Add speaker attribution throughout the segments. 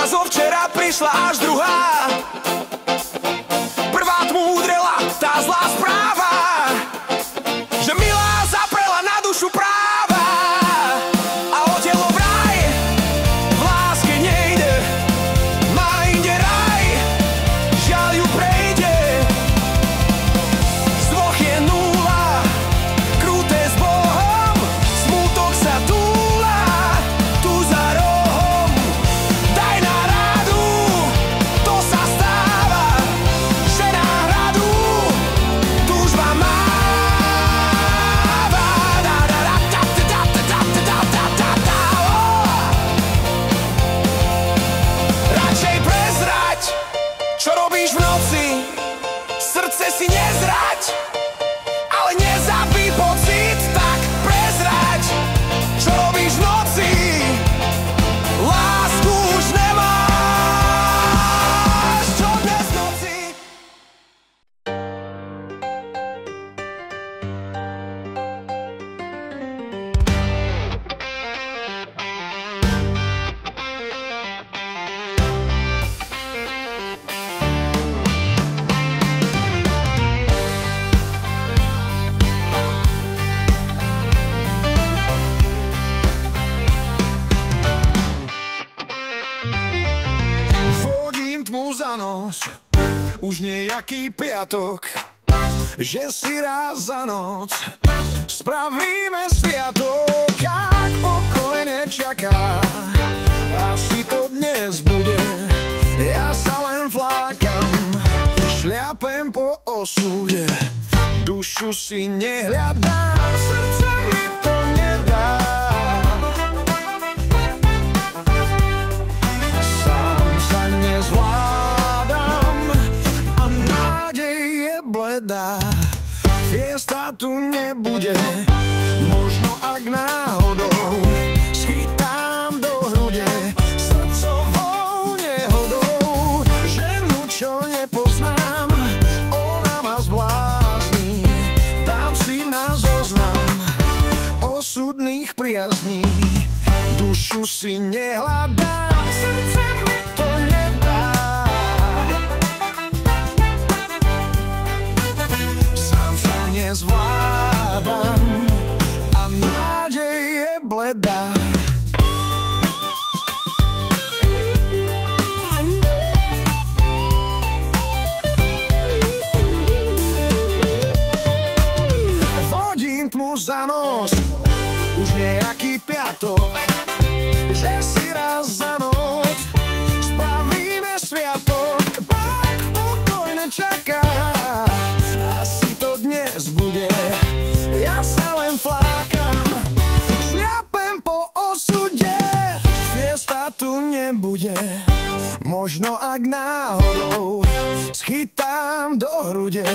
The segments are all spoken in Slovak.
Speaker 1: zo včera prišla až druhá. Prvá tmu udrela tá zlá správa, že milá zaprela na dušu práva. A o telo vraj v láske nejde, má inde raj, žiaľ ju prejde. Z dvoch je nula, kruté s Bohom, smutok sa túla tu za rohom. Daj na radu, to sa stáva, že náhradu túžba máva. Radšej prezrať, čo robíš v noci, srdce si nezrať, ale nezabij pocit, tak prezrať, čo robíš v noci. Lásku už nemáš, čo dnes v noci. Vodím tmu za nos, už nejaký piatok, že si raz za noc spravíme sviatok. Ak pokojne čaká, asi to dnes bude. Ja sa len flákam, šľapem po osude, dušu si nehľadám, srdce mi to nedá. Sám sa nezvládam a nádej je bledá. Fiesta tu nebude, možno ak náhodou schytám do hrude srdcovou nehodou. Ženu, čo nepoznám, ona ma zblázni, dám si na zoznam osudných priazní. Dušu si nehľadám, srdce mi to nedá. Sám sa nezvládam a nádej je bledá. Vodím tmu za nos, už nejaký piatok, že si raz za noc spravíme sviatok. Pak pokojne čaká, asi to dnes bude. Ja sa len flákam, šľapem po osude. Fiesta tu nebude, možno ak náhodou schytám do hrude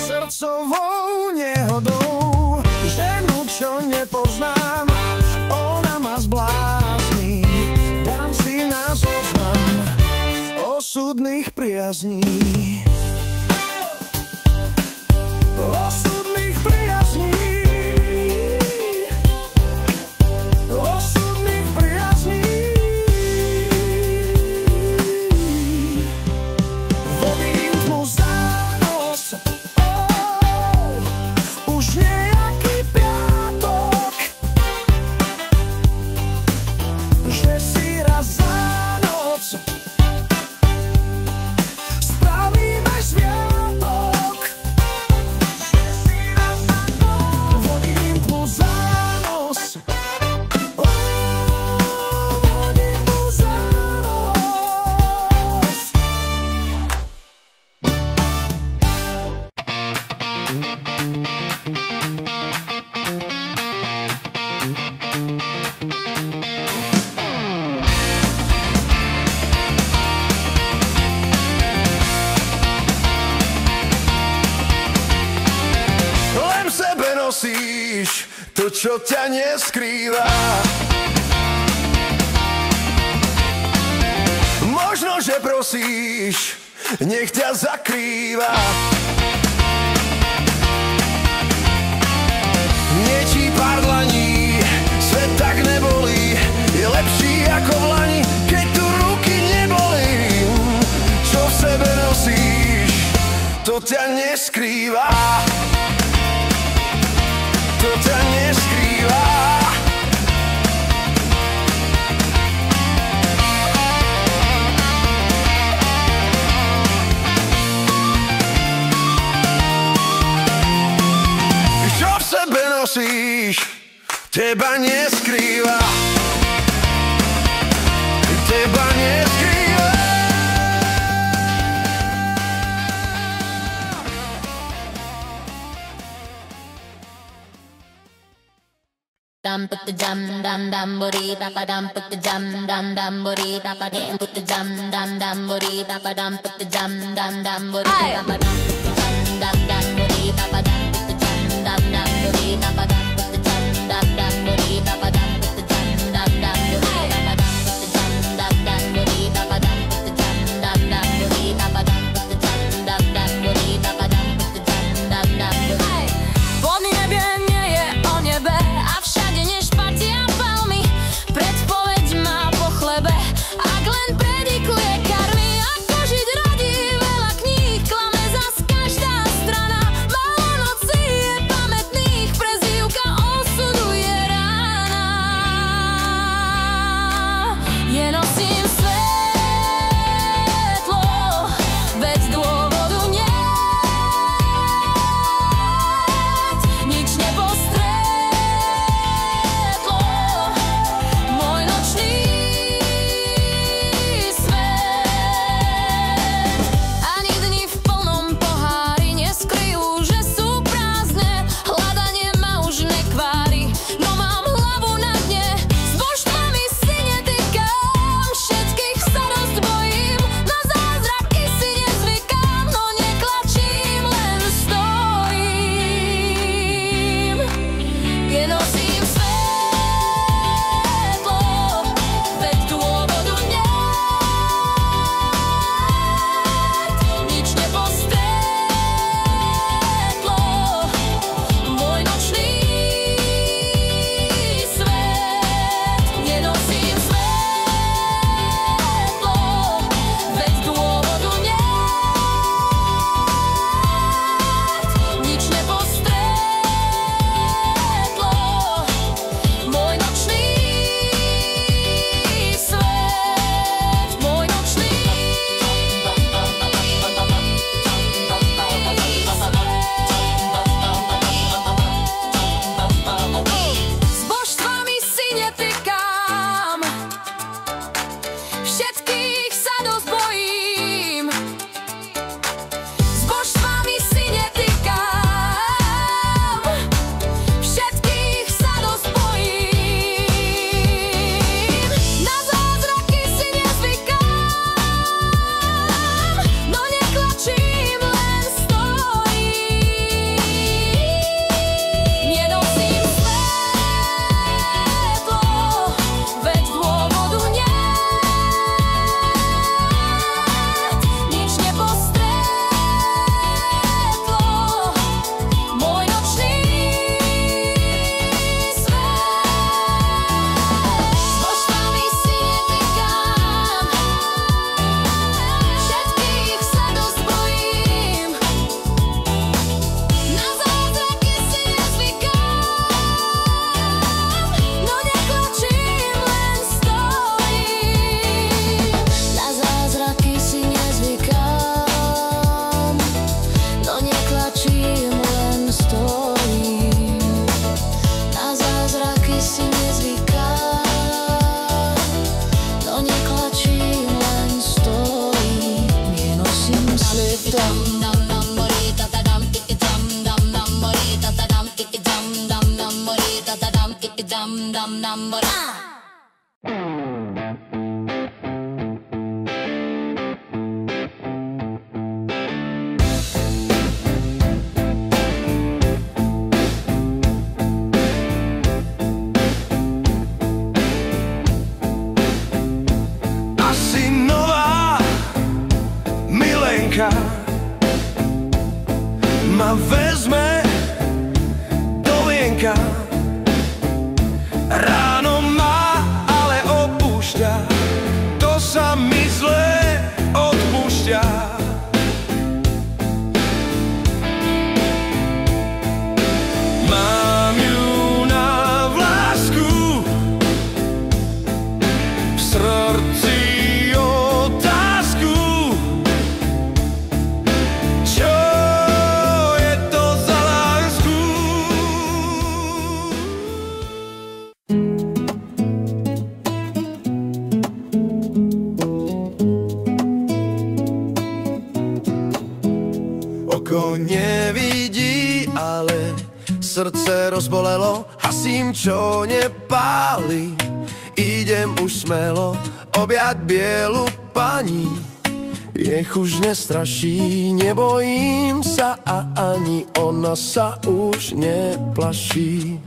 Speaker 1: srdcovou nehodou. Ženu, čo nepoznám, ona ma zblázni, dám si na zoznam osudných priazní. Osudných priazní. Osudných priazní. čo ťa neskrýva. Možno, že prosíš, nech ťa zakrýva. Niečí pár dlaní, svet tak nebolí, je lepší ako v lani, keď tu ruky nebolí. Čo v sebe nosíš, to ťa neskrýva. To ťa neskrýva. Čo v sebe nosíš, teba neskrýva. Teba neskrýva.
Speaker 2: Dum put the dum dum dum body papa dum put the dum dum dum body papa dum put the dum dum dum body papa dum put the dum dum dum body papa dum put the dum dum dum body papa dum put the dum dum dum body papa dum put the dum dum dum body papa dum put the dum dum dum body papa dum put the dum dum dum body papa dum put the dum dum dum body papa dum put the dum dum dum body.
Speaker 3: Pod niebie nie je o niebe, a všade nešpatia palmy. Predpoveď má po chlebe, ak len predikuje karmy. Ako žiť radí, veľa kníh, klame zas každá strana. Málo nocí je pamätných, prezývka
Speaker 1: rieka ma vezme do vienka. Ráno ma ale opúšťa, to sa mi zle odpúšťa. Mám ju na vlásku, v srdci otázku, čo je to za lásku. Oko nevidí, ale srdce rozbolelo, hasím, čo nepáli. Idem už smelo objať bielu pani, nech už nestraší, nebojím sa a ani ona sa už neplaší.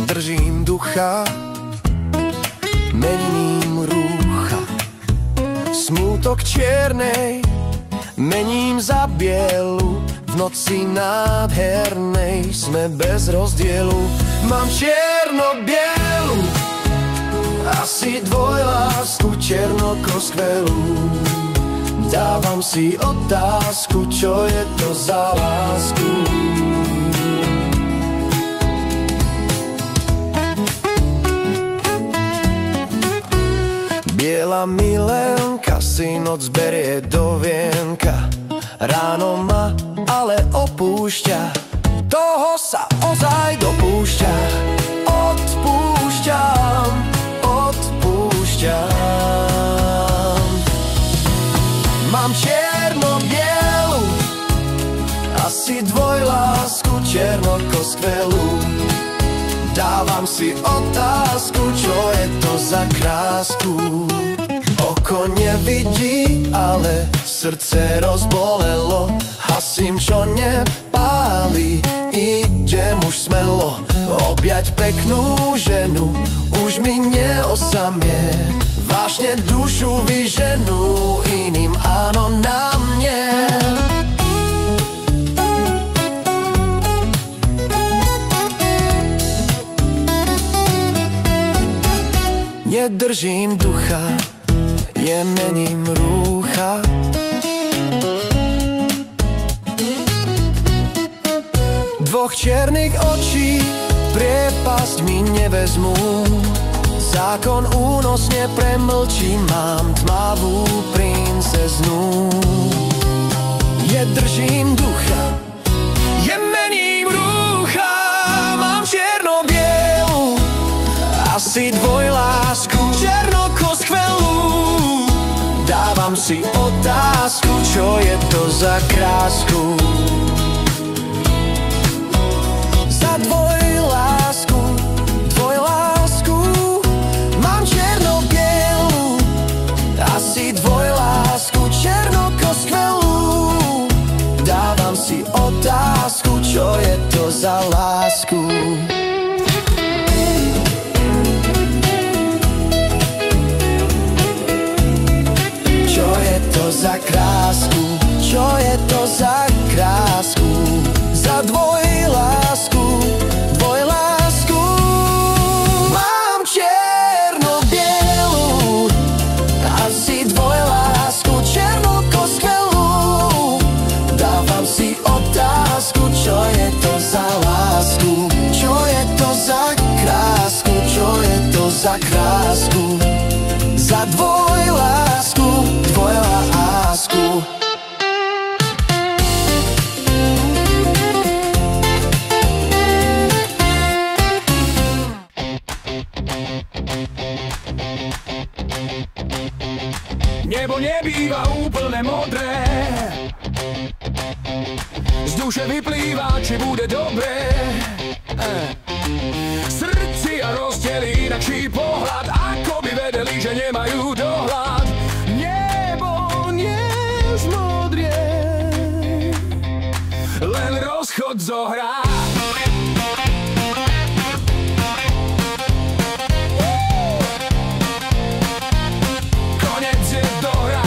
Speaker 1: Držím ducha, mením rúcha, smútok čiernej mením za bielu. V noci nádhernej sme bez rozdielu. Mám čierno-bielu, asi dvojlásku černoko skvelú. Dávam si otázku, čo je to za lásku. Biela milenka si noc berie do vienka, ráno ma ale opúšťa, toho sa ozaj dopúšťa. Odpúšťam, odpúšťam. Mám čierno-bielu, asi dvojlásku černoko skvelú. Dávam si otázku, čo je to za krásku. Oko nevidí, ale srdce rozbolelo, hasím, čo nepáli. Idem už smelo objať peknú ženu, už mi neosamie, vážne dušu vyženú, iným áno na mne. Nedržím ducha, mením rúcha, dvoch čiernych očí priepasť mi nevezmú. Zákon únosne premlčí, mám tmavú princeznu. Nedržím ducha, mením rúcha, mám čierno-bielu, asi dvojlásku černoko skvelú. Dávam si otázku, čo je to za krásku. Za dvojlásku, dvojlásku, mám čierno-bielu, asi dvojlásku černoko skvelú. Dávam si otázku, čo je to za lásku. Za krásku, čo je to za krásku, za dvojlásku, dvojlásku. Mám čierno-bielu, asi dvojlásku černoko skvelú. Dávam si otázku, čo je to za lásku, čo je to za krásku, čo je to za krásku, za dvojlásku, dvojlásku. Nebo nebýva úplne modré, z duše vyplýva, či bude dobré. Srdci a rozdelí inakší pohľad, ako by vedeli, že nemajú dohľad. Nebo nie už modrie, len rozchod zohrá. Konec je dohra.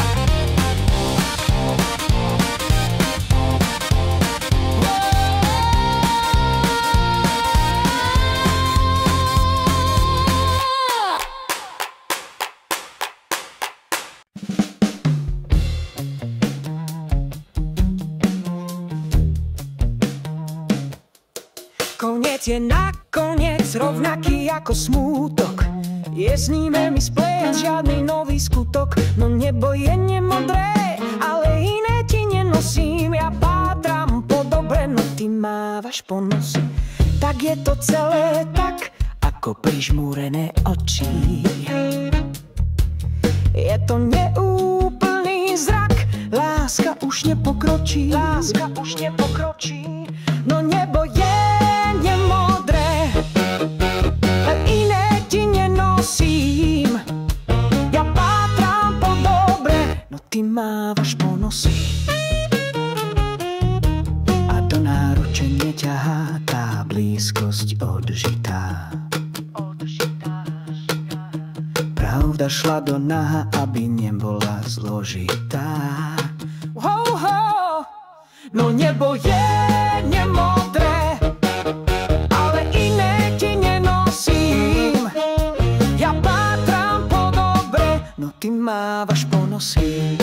Speaker 1: je nakoniec rovnaký ako smútok. Je s ním mi splet žiadny nový skutok. No nebo je nemodré, ale iné ti nenosím. Ja pátram po dobre, no ty mávaš po nosi. Tak je to celé tak, ako prižmúrené oči. Je to neúplný zrak, láska už nepokročí, láska už nepokročí. No nebo je nemodré, len iné ti nenosím. Ja pátram po dobre, no ty mávaš po nosi. A do náruče neťahá tá blízkosť odžitá. Pravda šla do naha, aby nebola zložitá. No nebo je nemodré, ale iné ti nenosím. Ja pátram po dobre, no ty mávaš po nosi.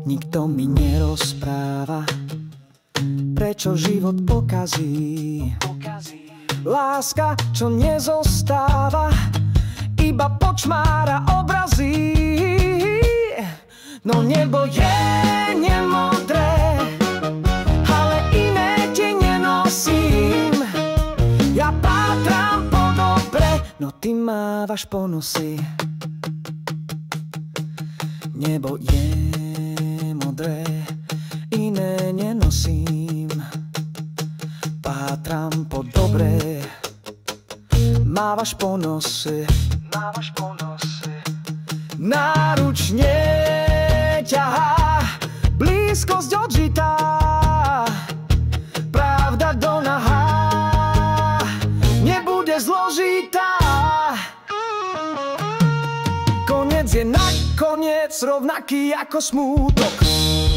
Speaker 1: Nikto mi nerozpráva, prečo život pokazí. Láska, čo nezostáva, iba počmára obrazy. No nebo je nemodré, ale iné ti nenosím. Ja pátram po dobre, no ty mávaš po nosi. Nebo je modré, iné nenosím. Pátram po dobre, mávaš po nose, mávaš po nose. Náručne ťahá blízkosť odžitá, pravda do nahá nebude zložitá. Koniec je nakoniec rovnaký ako smútok.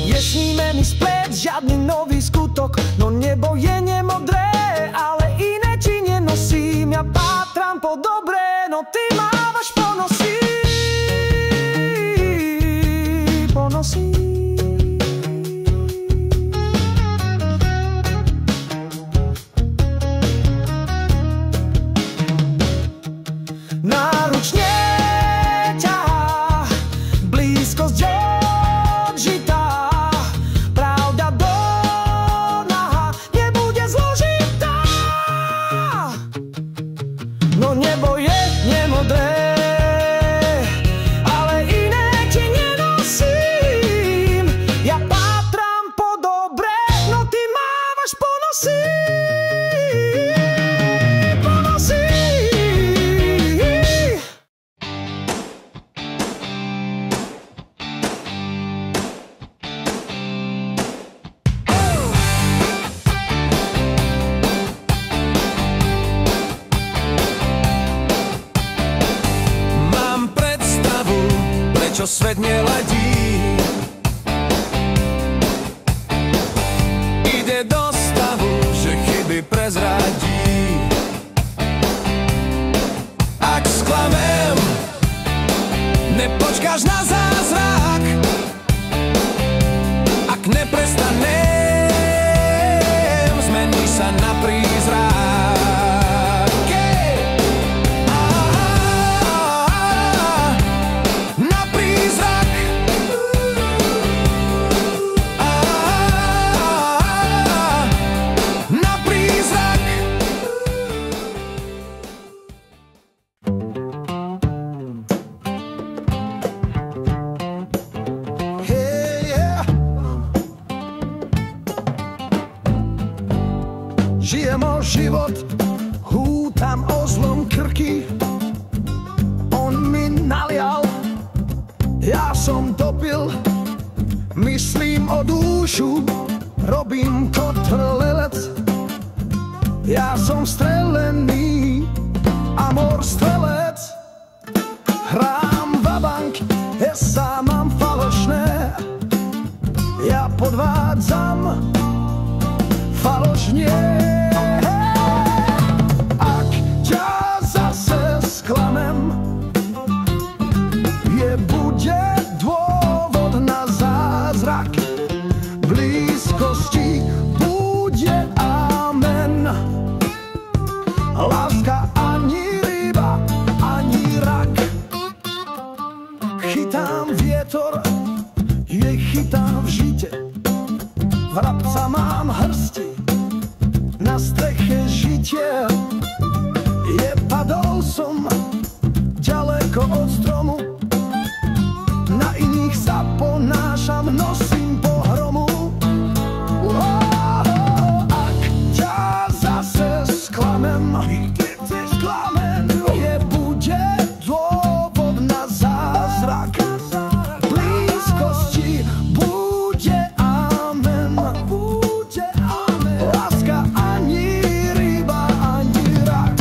Speaker 1: Je s ním mi splet žiadny nový skutok. No nebo je nemodré, ale iné ti nenosím. Ja pátram po dobre, no ty mávaš po nosi. Po nosi. Náručne čo svet neladí. Ide do stavu, že chyby prezradí. Ak sklamem, nepočkáš na zázrak. Ak neprestanem, zmeníš sa na prízrak. Žijem o život, hútam o zlom krky. On mi nalial, ja som topil. Myslím o dušu, robím kotrlelec. Ja som strelený, amor strelec. Hrám vabank, ja mám falošné. Ja podvádzam falošne.
Speaker 4: chytám vietor, nechytám v žite. Vrabca mám hrsti, na streche žitie. Padol som ďaleko od stromu, na iných sa ponášam, nosím pohromu. Ak ťa zase sklamem, nebude dôvod na zázrak. Blízkosti bude amen. Láska ani ryba, ani rak.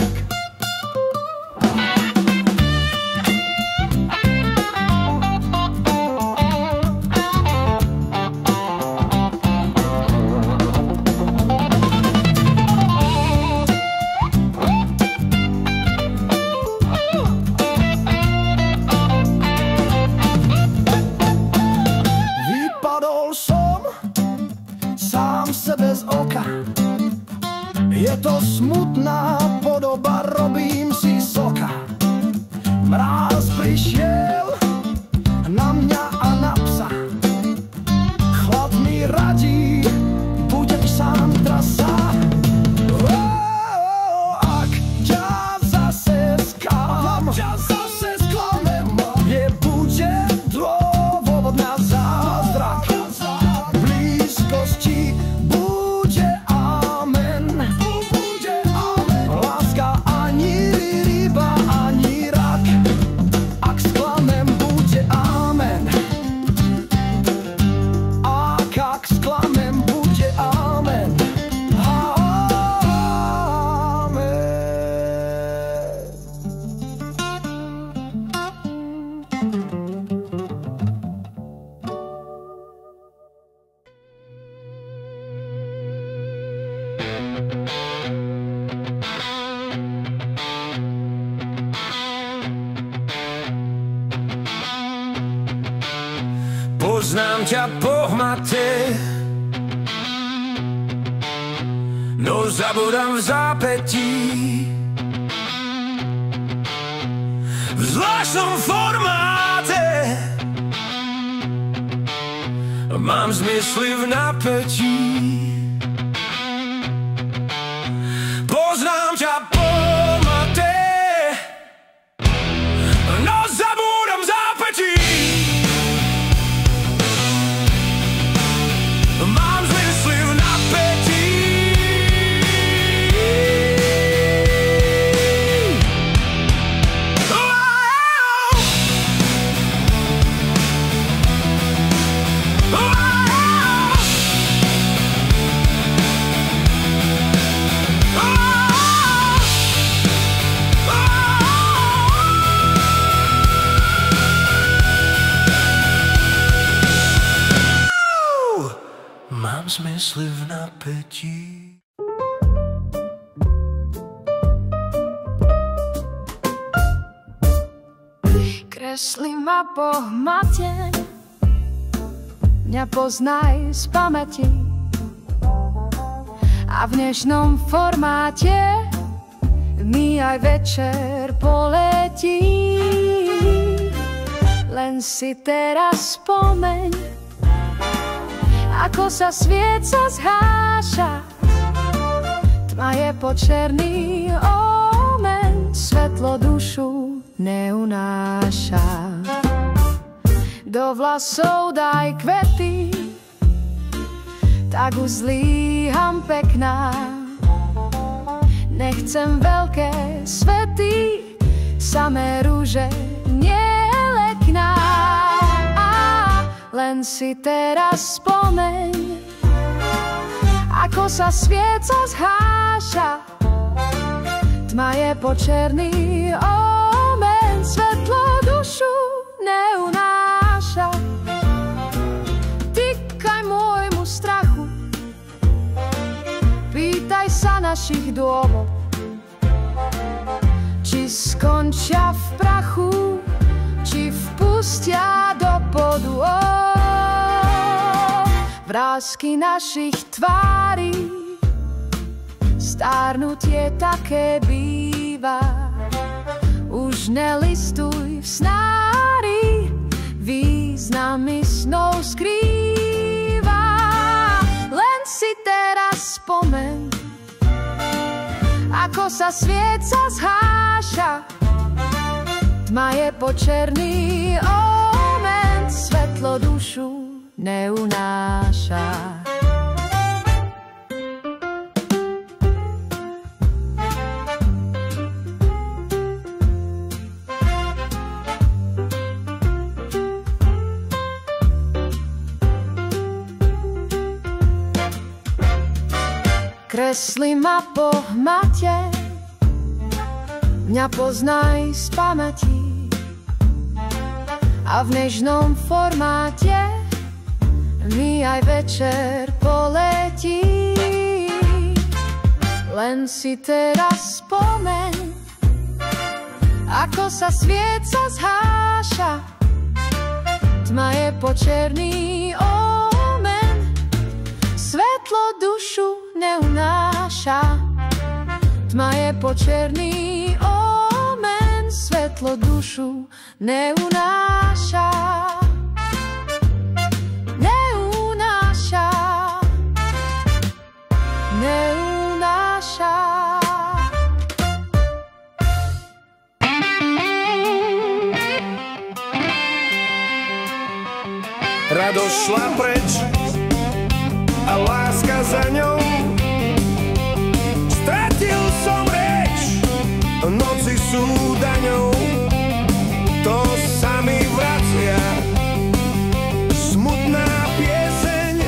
Speaker 4: Bez oka. Je to smutná podoba, robím si soka. Mráz prišiel na mňa a na psa. Chlad mi radí, budeš sám trasa. Ak ťa zase sklamem, nebude dôvod na zázrak. Blízkosti
Speaker 1: Poznám ťa pohmate, no zabudám v zápätí. V zvláštnom formáte mám zmysly v napätí. Poznám ťa pohmate, no zabudám v zápätí. Mám zmysly v napätí.
Speaker 3: Kreslí ma pohmate, mňa poznaj z pamäti. A v dnešnom formáte mi aj večer poletí. Len si teraz spomeň, ako sa svieca zháša. Tma je počerný omen, svetlo dušu neunáša. Do vlasov daj kvety, tak uzlíham pekná. Nechcem veľké svety, samé rúže nelekná. Len si teraz spomeň, ako sa svieca zháša. Tma je počerný omen, svetlo dušu neunáša. Týkaj môjmu strachu, pýtaj sa našich dôvod, či skončia v prachu, či vpustia do podu. Vrásky našich tvári, stárnutie také býva. Už nelistuj v snári, v Ako sa svieca zháša, tma je počerný omen, svetlo dušu neunáša. Kresli ma po hmate, mňa poznaj z pamäti a v nežnom formáte mi aj večer poletí. Len si teraz spomeň, ako sa svieca zháša, tma je počerný omen, svetlo dušu neunáša. Tma je počerný omen, svetlo dušu neunáša. Neunáša. Neunáša.
Speaker 1: Radosť šla preč a láska za ňou. Stratil som reč, noci sú daňou. To sa mi vracia smutná pieseň.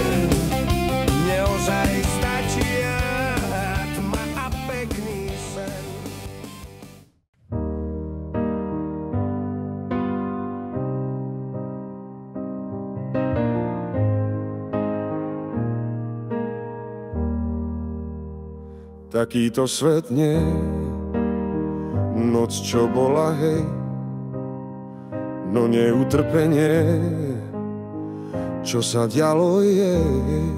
Speaker 1: Neozaj stačia tma a pekný sen. Takýto svet nie, noc čo bola, hej, no nie utrpenie, čo sa dialo jej.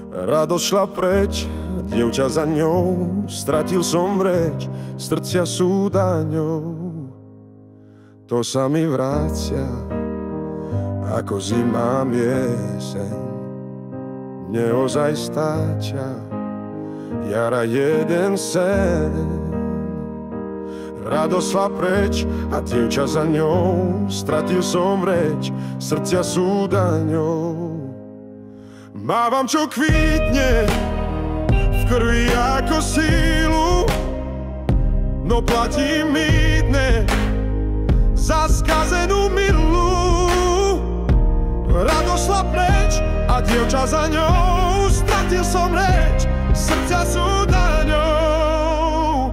Speaker 1: Radosť šla preč, dievča za ňou, stratil som reč, srdcia sú daňou. To sa mi vrácia, ako zima jeseň, neozaj stáča jara jeden sen. Radosť šla preč a dievča za ňou, stratil som reč, srdcia sú daňou. Mávam, čo kvítne v krvi ako sílu, no platí mýtne za skazenú milu. Radosť šla preč a dievča za ňou, stratil som reč, srdcia sú daňou.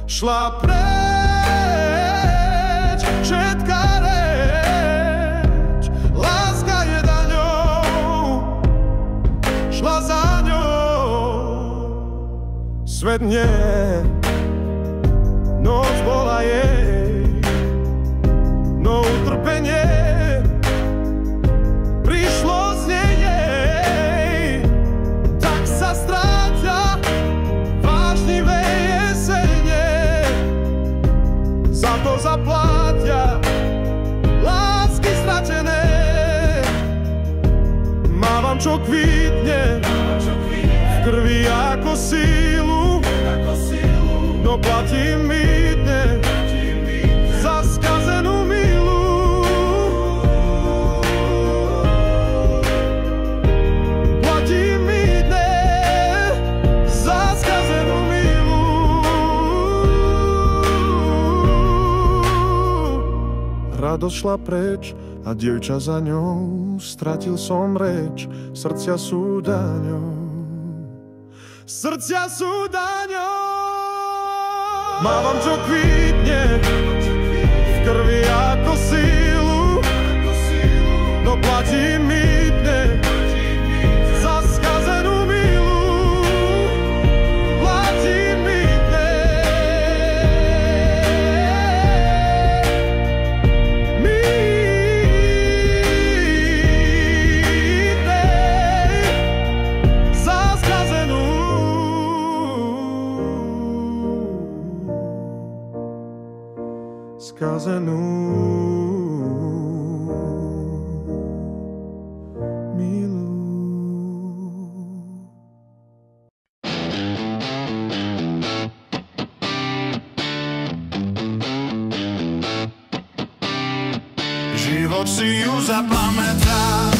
Speaker 1: Šla preč všetká reč, láska je daňou. Šla za ňou, svet nie, noc bola jej, no utrpenie prišlo z nej. Tak sa stráca vášnivé jesene, za to zaplátia lásky stratené. Mávam, čo kvítne v krvi ako sílu, no platí mýtne za skazenú milu. Platí mýtne za skazenú milu. Radosť šla preč a dievča za ňou, stratil som reč, srdcia sú daňou. Srdcia sú daňou. Mávam, čo kvítne v krvi ako sílu, no platí mýtne za skazenú milu. Platí mýtne, mýtne za skazenú skazenú milu.
Speaker 4: život si ju zapamätá.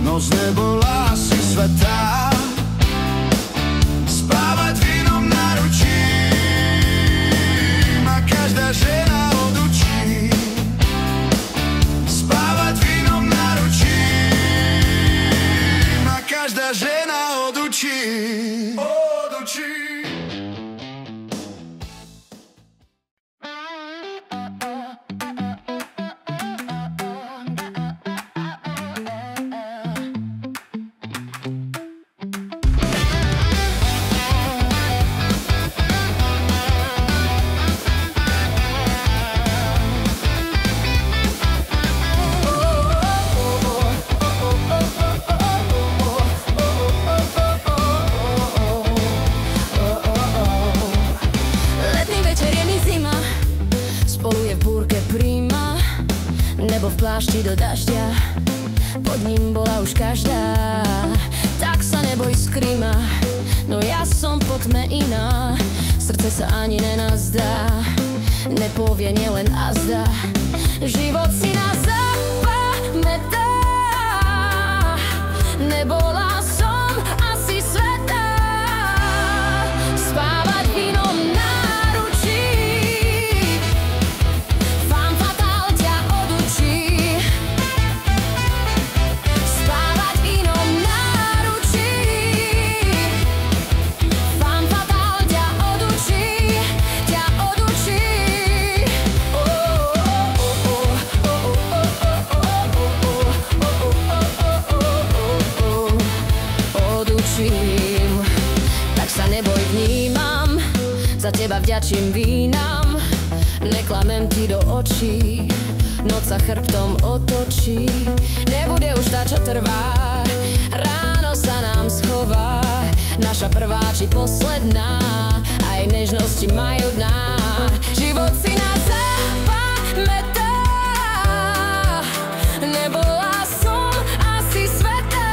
Speaker 4: Noc nebola asi svätá, spávať v inom náručí ma každá žena odučí. Spávať v inom náručí ma každá žena odučí.
Speaker 3: Nebo v plášti do dažďa, pod ním bola už každá. Tak sa neboj skrýma, no ja som po tme iná. Srdce sa ani nenazdá, nepovie nielen azda. Život si nás zapamätá, nebola som asi svätá. Spávať v inom náručí, femme fatale ťa odučí. Spávať v inom náručí, femme fatale ťa odučí, ťa odučí. Odučím, tak sa neboj, vnímam, za teba vďačím vínam. Neklamem ti do očí, noc sa chrbtom otočí. Nebude už tá, čo trvá, ráno sa nám schová. Naša prvá či posledná, aj nežnosti majú dná. Život si nás zapamätá, nebola som asi svätá.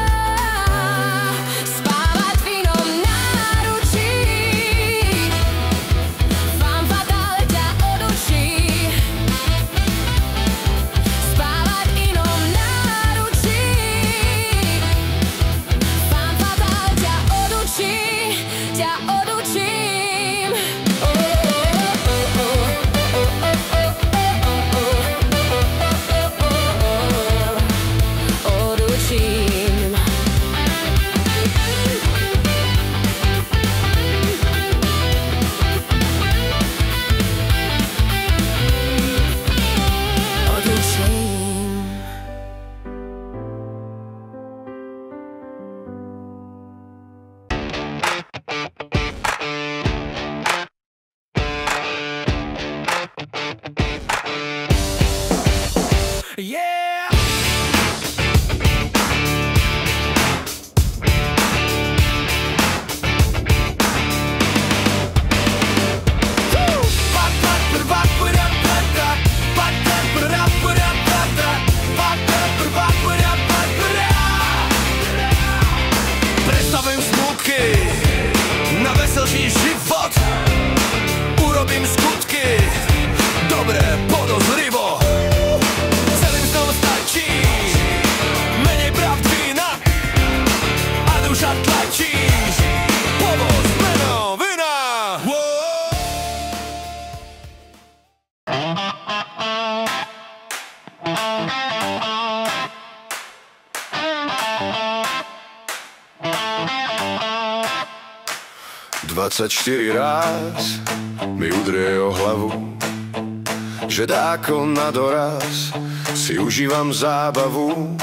Speaker 3: Spávať v inom náručí, femme fatale ťa odučí. Spávať v inom náručí, femme fatale ťa odučí, ťa odučím. Odučím. Odučím.
Speaker 1: Yeah! Predstavím smutky na veselší život, urobím skutky, dobre, podozrivo. Celým snom stačí menej pravd, vína a duša tlačí. Povoz, meno, vina.
Speaker 4: Dvadsaťštyri ráz mi udrie o hlavu, že dáko na doraz si užívam zábavu.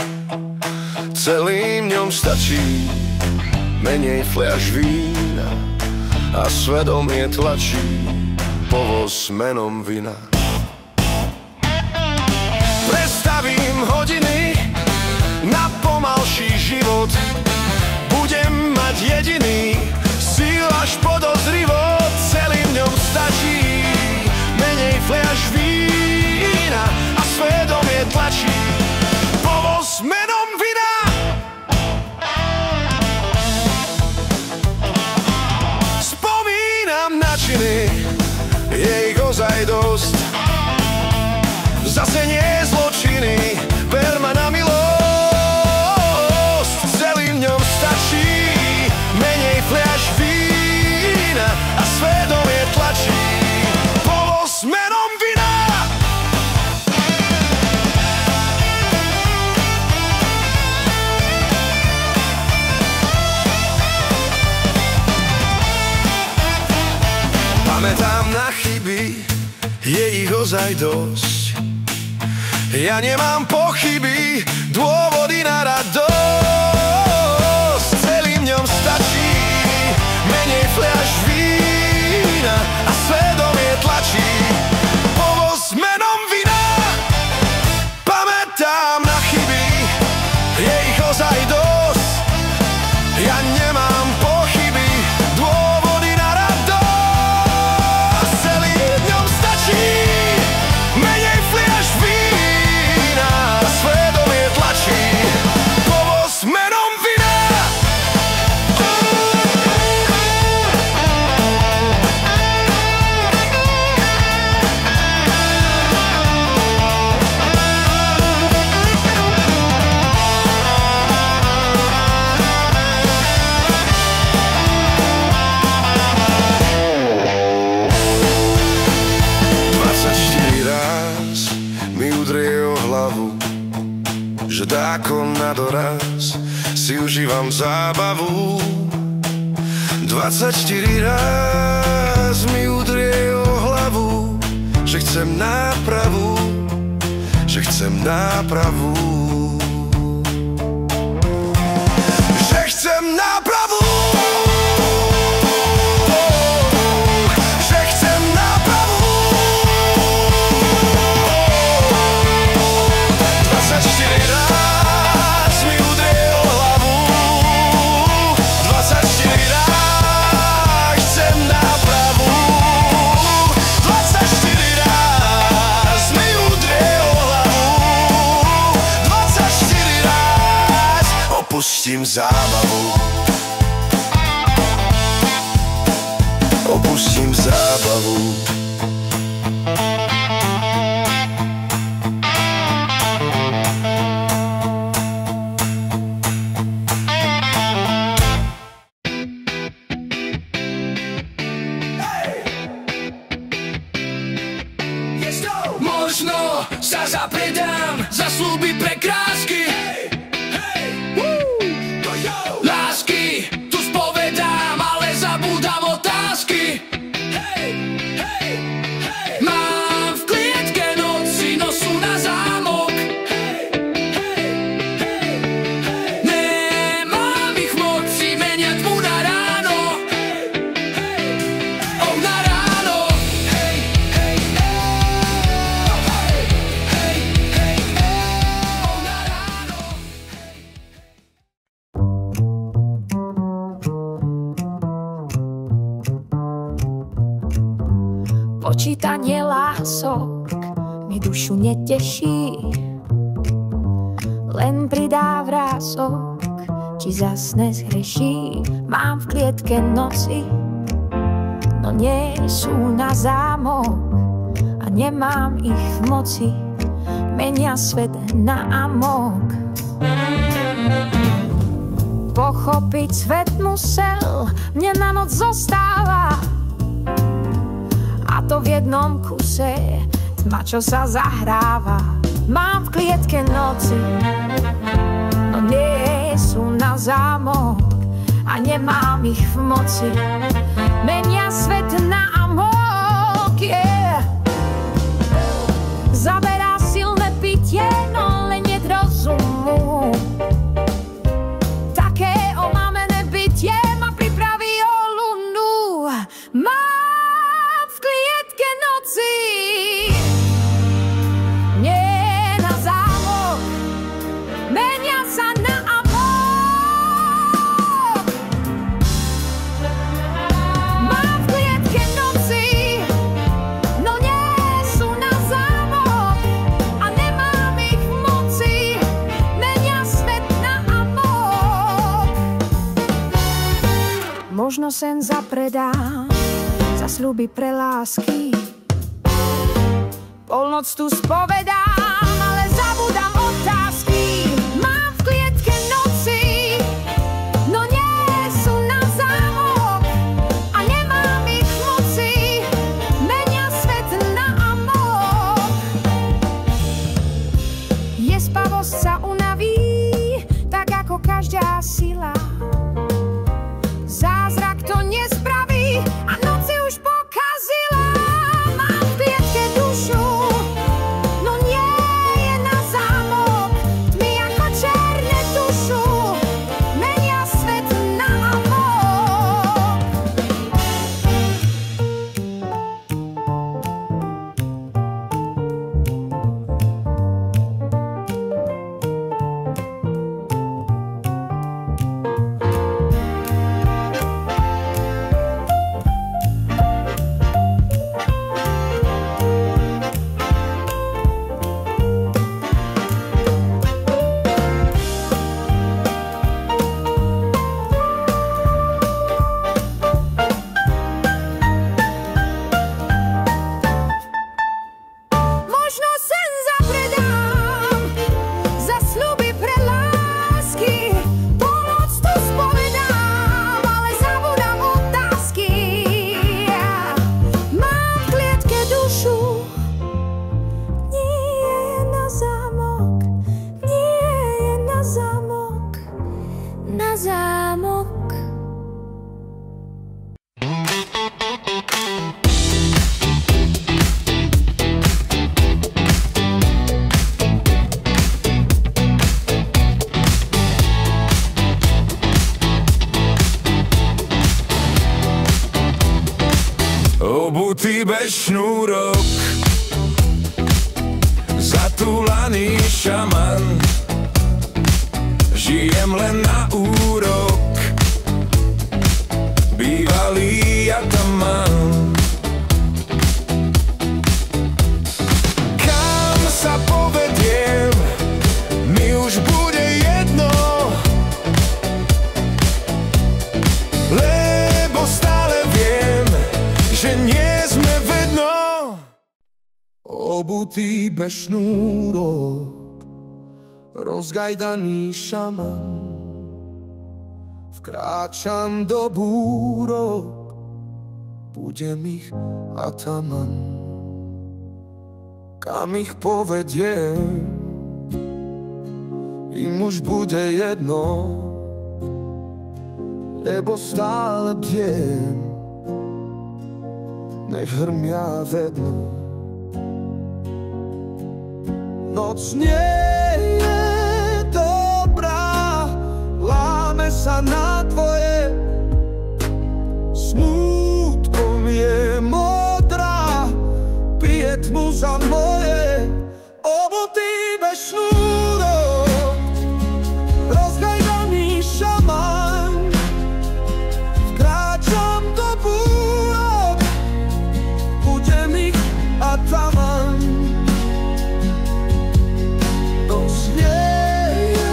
Speaker 4: Celým ňom stačí menej fľaš vína a svedomie tlačí povoz menom vina. Prestavím hodiny na pomalší život, budem mať jediný síl až podozrivo. Celým ňom stačí menej fľaš vína a svedomie tlačí povoz menom vina. Spomínam na činy, je ich ozaj dosť. Zase nie
Speaker 1: ozaj dosť. Ja nemám pochyby, dôvody na radosť. Celým ňom stačí menej fľaš vína a svedomie tlačí povoz menom vina. Pamätám na chyby, je ich ozaj dosť. Ja nemám pochyby, dôvody na radosť. Celým ňom stačí menej fľaš vína a svedomie tlačí povoz menom vina. Že dáko na doraz si užívam zábavu. 24 raz mi udrie o hlavu, že chcem nápravu, že chcem nápravu, že chcem nápravu. Opustím zábavu. Opustím zábavu.
Speaker 4: Možno sa zapredám za sľuby pre krásky. Lásky tu spovedám, ale zabúdam otázky. Mám v klietke noci nosu na zámok. Nemám ich moci meniať mu na ráno. Na ráno. Na ráno.
Speaker 3: Počítanie lások mi dušu neteší, len pridá vrások, či zas nezhreší. Mám v klietke noci, no nie sú na zámok a nemám ich v moci, menia svet na amok. Pochopiť svet musel, mne na noc zostáva, a to v jednom kuse, tma, čo sa zahráva. Mám v klietke noci, no nie sú na zámok a nemám ich v moci, menia svet na amok, yeah. Zaberá silné pitie, no len nie rozumu. Také omámené bytie ma pripraví o lunu. Mám v klietke noci, nie na zámok, menia sa na amok. Mám v klietke noci, no nie sú na zámok a nemám ich v moci, menia svet na amok. Možno sen zapredám za sľuby pre lásky, polnoc tu spovedám, ale zabúdam otázky. Mám v klietke noci, no nie sú na zámok a nemám ich v moci, menia svet na amok. Nespavosť sa unaví, tak ako každá sila. Zázrak to nespraví a noci už pokazila. Mám v klietke dušu,
Speaker 1: bez šnúrok, zatúlaný šaman. Žijem len na úrok, bývalý ataman. Kam sa povediem, mi už bude jedno, lebo stále viem, že nie sme vedno. Obutý bez šnúrok, rozgajdaný šaman. Vkráčam do búrok, budem ich ataman. Kam ich povediem, im už bude jedno, lebo stále bdiem, nech hrmia vedno. Noc nie je dobrá, láme sa na tvoje, smútkom je modrá, pije tmu za moje. Obutý bez šnúrok, rozgajdaný šaman. Vkráčam do búrok, budem ich ataman. Noc nie je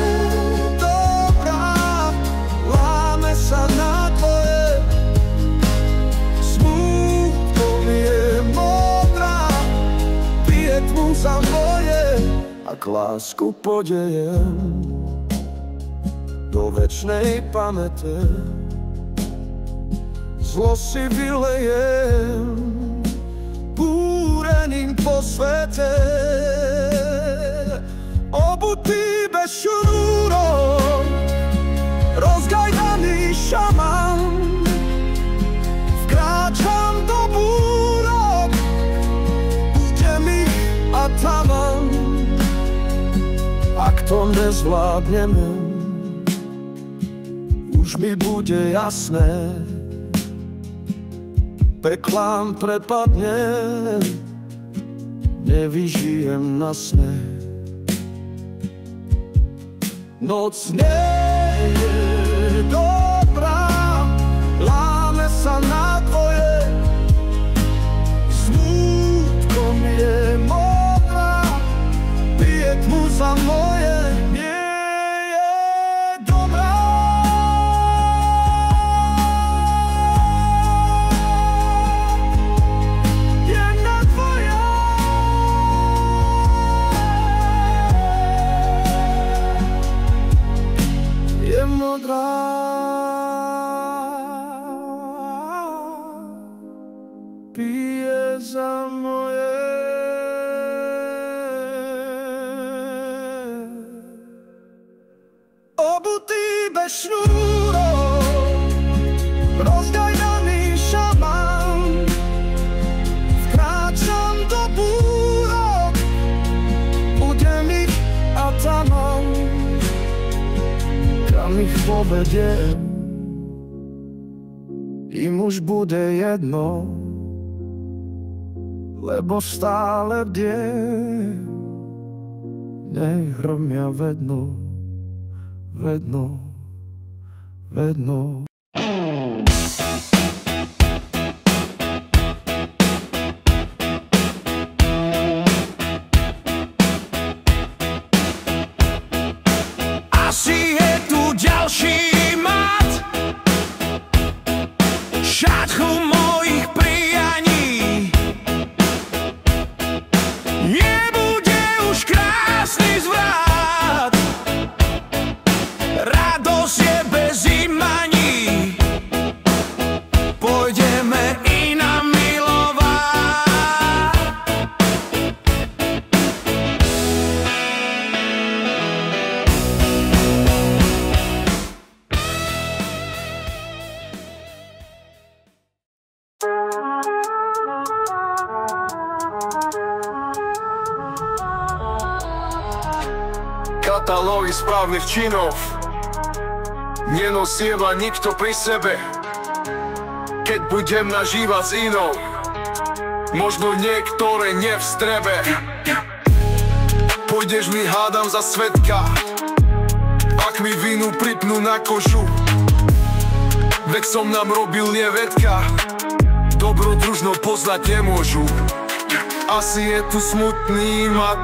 Speaker 1: dobrá, láme sa na tvoje, smútkom je modrá, pije tmu za moje. Ak lásku podejem do večnej pamäte, zlo si vylejem búrením po svete. Obutý bez šnúrok, rozgajdaný šaman. Vkráčam do búrok, budem ich ataman. Ak to nezvládneme, už mi bude jasné, peklám prepadne, nevyžijem na sne. Noc nie je dobrá, láme sa na tvoje, smútkom je modrá, pije tmu za moje. Nie je dobrá. Jedna tvoja. Je modrá. Pije za moje. Obutý bez šnúrok, rozgajdaný šaman. Vkráčam do búrok, budem ich ataman. Kam ich povediem, im už bude jedno, lebo stále bdiem, nech hrmia vedno. Vedno, vedno. Asi je tu ďalší mat, šatchu mojich prianí. Nebude už krásny zvrat, radosť je bez imaní. Pôjdeme inam milovať.
Speaker 5: Katalógy správnych činov nenosieva nikto pri sebe, keď budem nažívať s inou.
Speaker 1: možno niektoré nevstrebe. Pôjdeš mi, hádam, za svedka, ak mi vinu pripnú na kožu. Veď som nám robil nevedka, dobrodružno poznať nemôžu. Asi je tu smutný mat,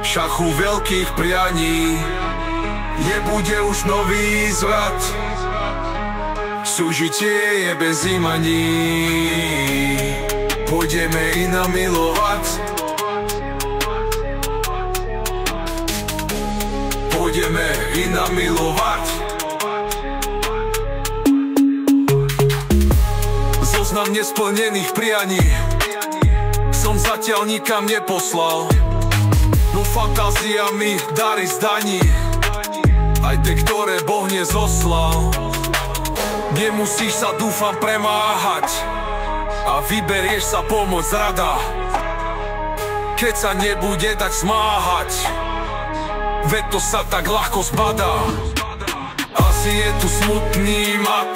Speaker 1: šachu veľkých prianí. Nebude už nový zvrat, súžitie je bez imaní. Pôjdeme i namilovať, pôjdeme i namilovať. Zoznam nesplnených prianí som zatiaľ nikam neposlal, no fantázia mi dary zdaní, aj tie, ktoré Boh nezoslal. Nemusíš sa, dúfam, premáhať a vyberieš sa pomôcť rada, keď sa nebude tak smáhať, veď to sa tak ľahko zbadá. Asi je tu smutný mat,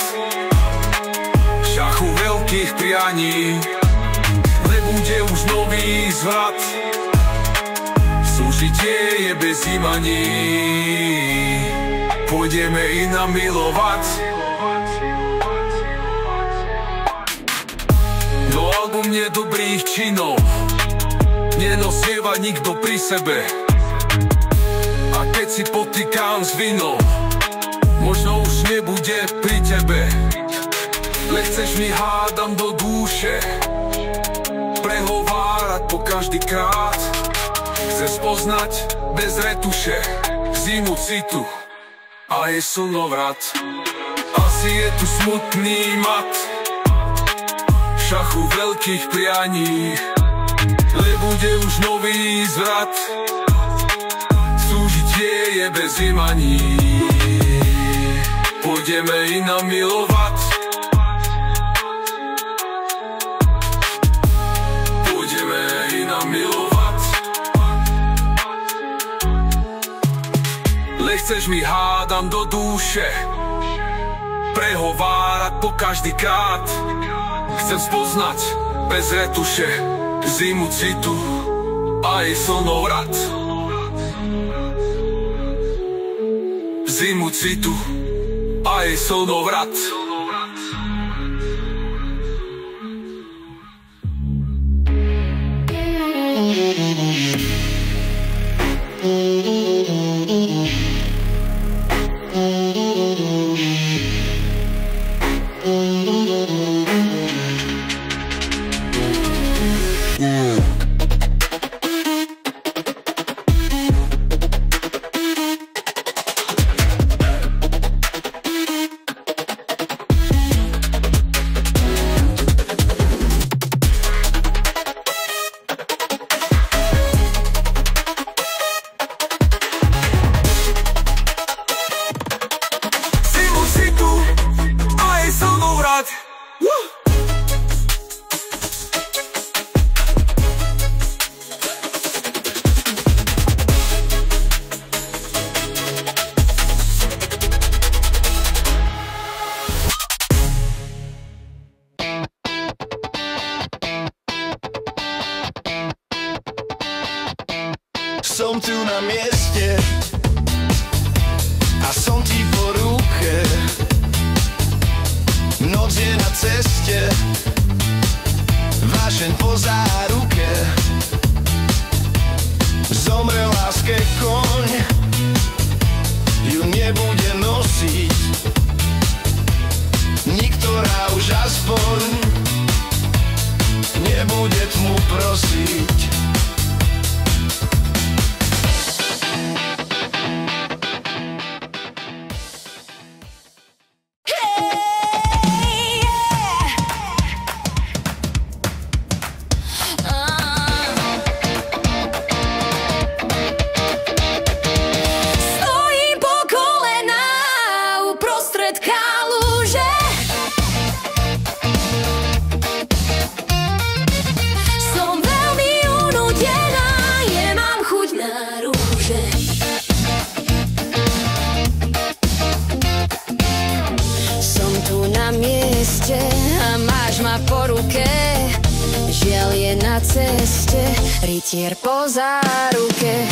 Speaker 1: šachu veľkých prianí. Nebude už nový zvrat, súžitie je bez imaní. Pôjdeme i namilovať. Do album nedobrých činov nenosieva nikto pri sebe, a keď si potýkam s vinou, možno už nebude pri tebe. Nechceš mi, hádam, do duše prehovárať po každý krát. Chceš poznať bez retuše zimu citu a jej slnovrat. Asi je tu smutný mat, šachu veľkých prianí. Nebude už nový zvrat, súžitie je bez imaní. Pôjdeme i namilovať, pôjdeme i namilovať. Nechceš mi, hádam, do duše prehovárať po každý krát. Chcem spoznať bez retuše zimu citu a jej slnovrat. Zimu citu a jej slnovrat.
Speaker 5: Som tu na mieste a som ti po ruke. Noc je na ceste, vášeň po záruke. Zomrel láske koň, ju nebude nosiť niktorá už aspoň nebude tmu prosiť.
Speaker 3: Rytier po záruke,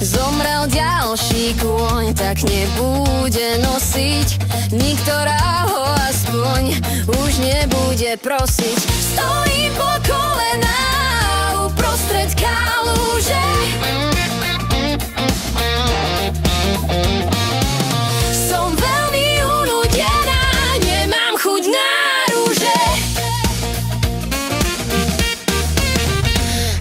Speaker 3: zomrel ďalší kôň, tak nebude nosiť, niktorá ho aspoň už nebude prosiť. Stojím po kolená uprostred kaluže, som veľmi unudená, nemám chuť na rúže.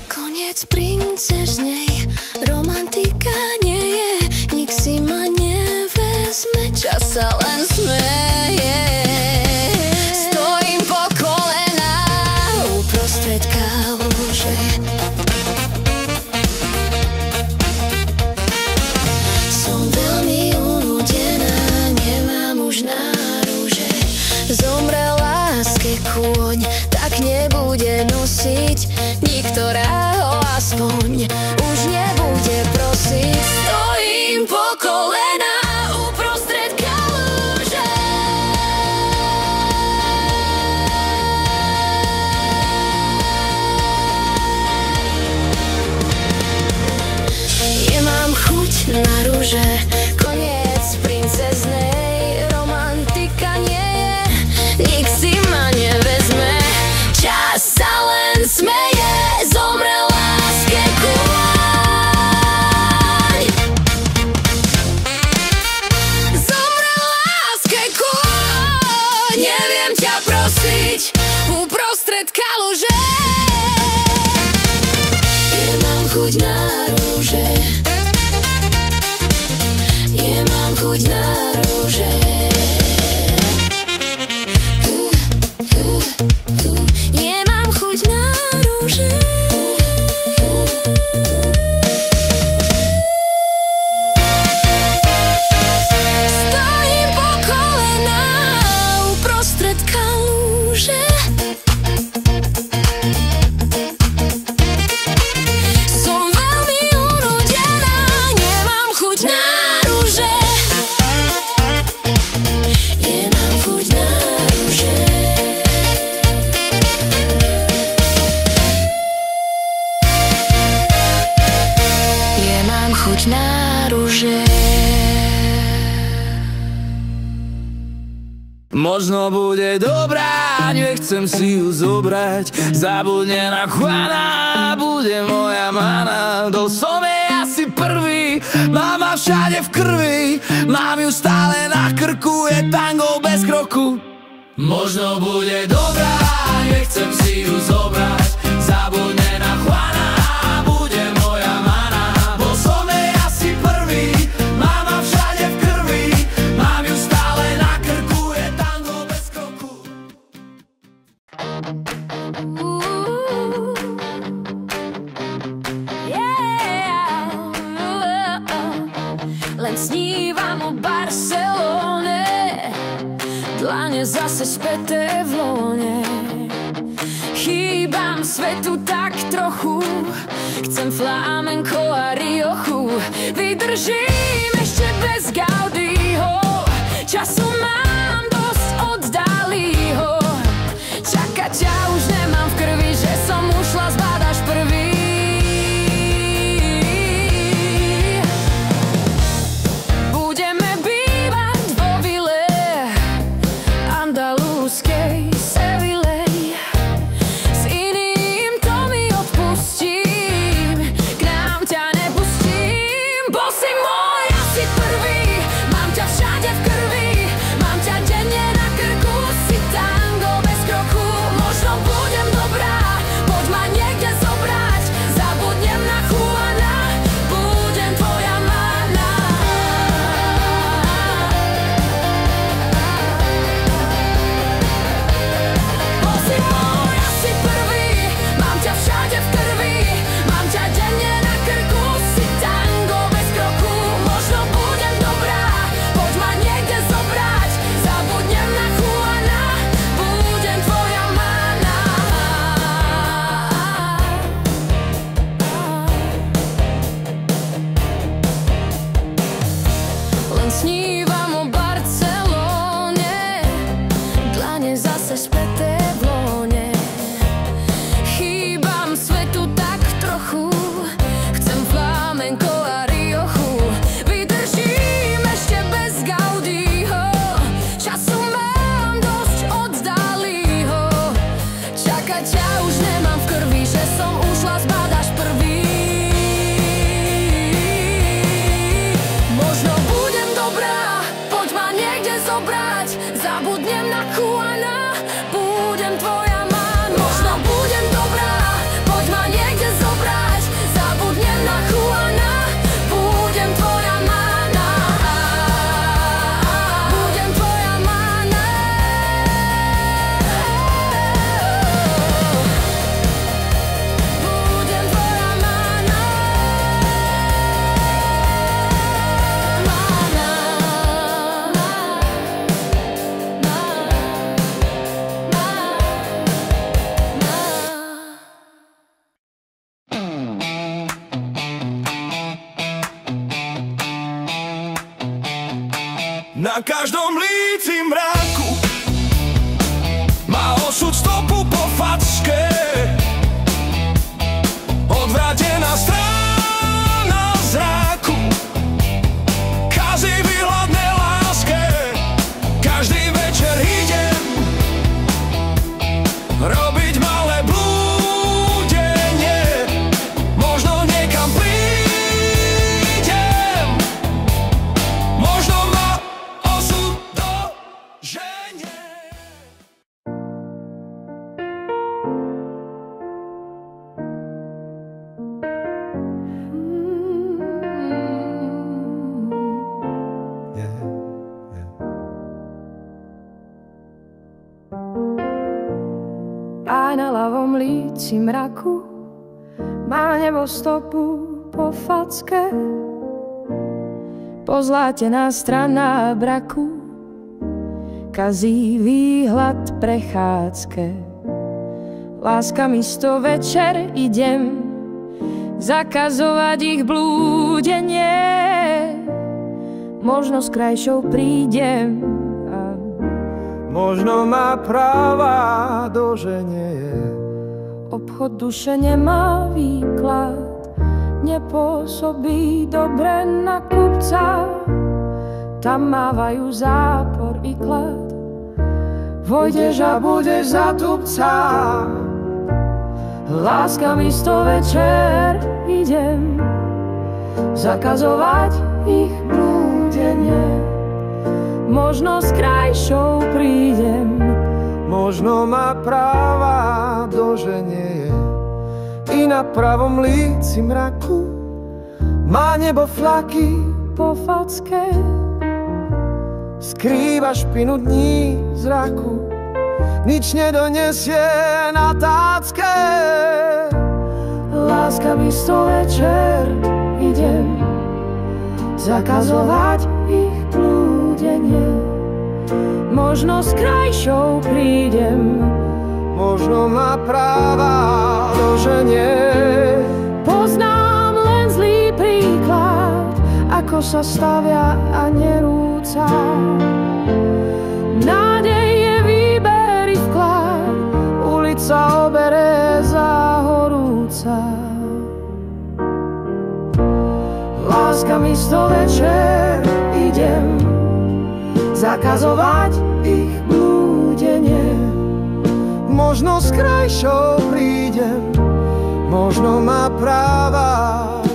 Speaker 3: Koniec princeznej, romantika nie je, nik si ma nevezme, čas sa len smeje. Stojím po kolená uprostred kaluže, som veľmi unudená, nemám už na rúže. Zomrel láske kôň, tak nebude nosiť, niktorá ho aspoň už nebude prosiť. Stojím po kolená uprostred kaluže, nemám chuť na rúže. Koniec princeznej, romantika nie je, nik si ma nevezme, čas sa len smeje. Zomrel láske kôň, zomrel láske kôň, neviem ťa prosiť uprostred kaluže. Nemám chuť na rúže, nemám chuť na rúže. Nemám chuť na rúže. Stojím po kolená uprostred kaluže, som veľmi unudená, nemám chuť na rúže. Nemám chuť na rúže. Nemám chuť na rúže.
Speaker 4: Možno bude dobrá, nechcem si ju zobrať, zabudne na Juana, bude moja mana. Dol som jej asi prvý, mám ma všade v krvi, mám ju stále na krku, je tango bez kroku. Možno bude dobrá, nechcem si ju zobrať, zabudne na Juana, bude moja mana. Bol som jej asi prvý, mám ma všade v krvi, mám ju stále na krku, je tango bez kroku.
Speaker 3: Len snívam o Barcelone, dlane zase späté v lone. Chýbam svetu tak trochu, chcem flamenko a riochu. Vydržím ešte bez Gaudího, času mám dosť od Dalího. Čakať ťa už nemám v krvi, že som ušla, zvládaš prvý. Budeme bývať vo vile andalúskej Seville. S iným to mi odpustím, k nám ťa nepustím. Bol si môj asi prvý, mám ťa všade v krvi, mám ťa denne na krku, si tango bez kroku. Možno bude
Speaker 1: Na každom líci mraku má osud stopu po facke. Odvrátená strana zraku kazí výhľad neláske. Každý večer idem robiť malé blúdenie. Možno niekam prídem, možno ma osud doženie.
Speaker 6: Aj na ľavom líci mraku má nebo stopu po facke. Pozlátená strana braku kazí výhľad prechádzke. Láska místo večer idem zakazovať ich blúdenie. Možno s krajšou prídem,
Speaker 4: Možno má práva doženie.
Speaker 6: obchod duše nemá výklad, nepôsobí dobre na kupca. Tam mávajú zápor i klad, vojdeš a budeš za tupca. Láska místo večer idem zakazovať ich blúdenie. Možno s krajšou prídem,
Speaker 4: Možno má práva doženie. I na pravom líci mraku má nebo flaky
Speaker 6: po facke.
Speaker 4: skrýva špinu dní zraku, nič nedonesie na tácke.
Speaker 6: Láska místo večer idem zakazovať ich blúdenie. Možno s krajšou prídem,
Speaker 4: Možno má práva doženie.
Speaker 6: poznám len zlý príklad, ako sa stavia a nerúca. Nádej je výber i vklad,
Speaker 4: Ulica obere za horúca.
Speaker 6: láska místo večer idem zakazovať ich blúdenie.
Speaker 4: Možno s krajšou prídem, možno má práva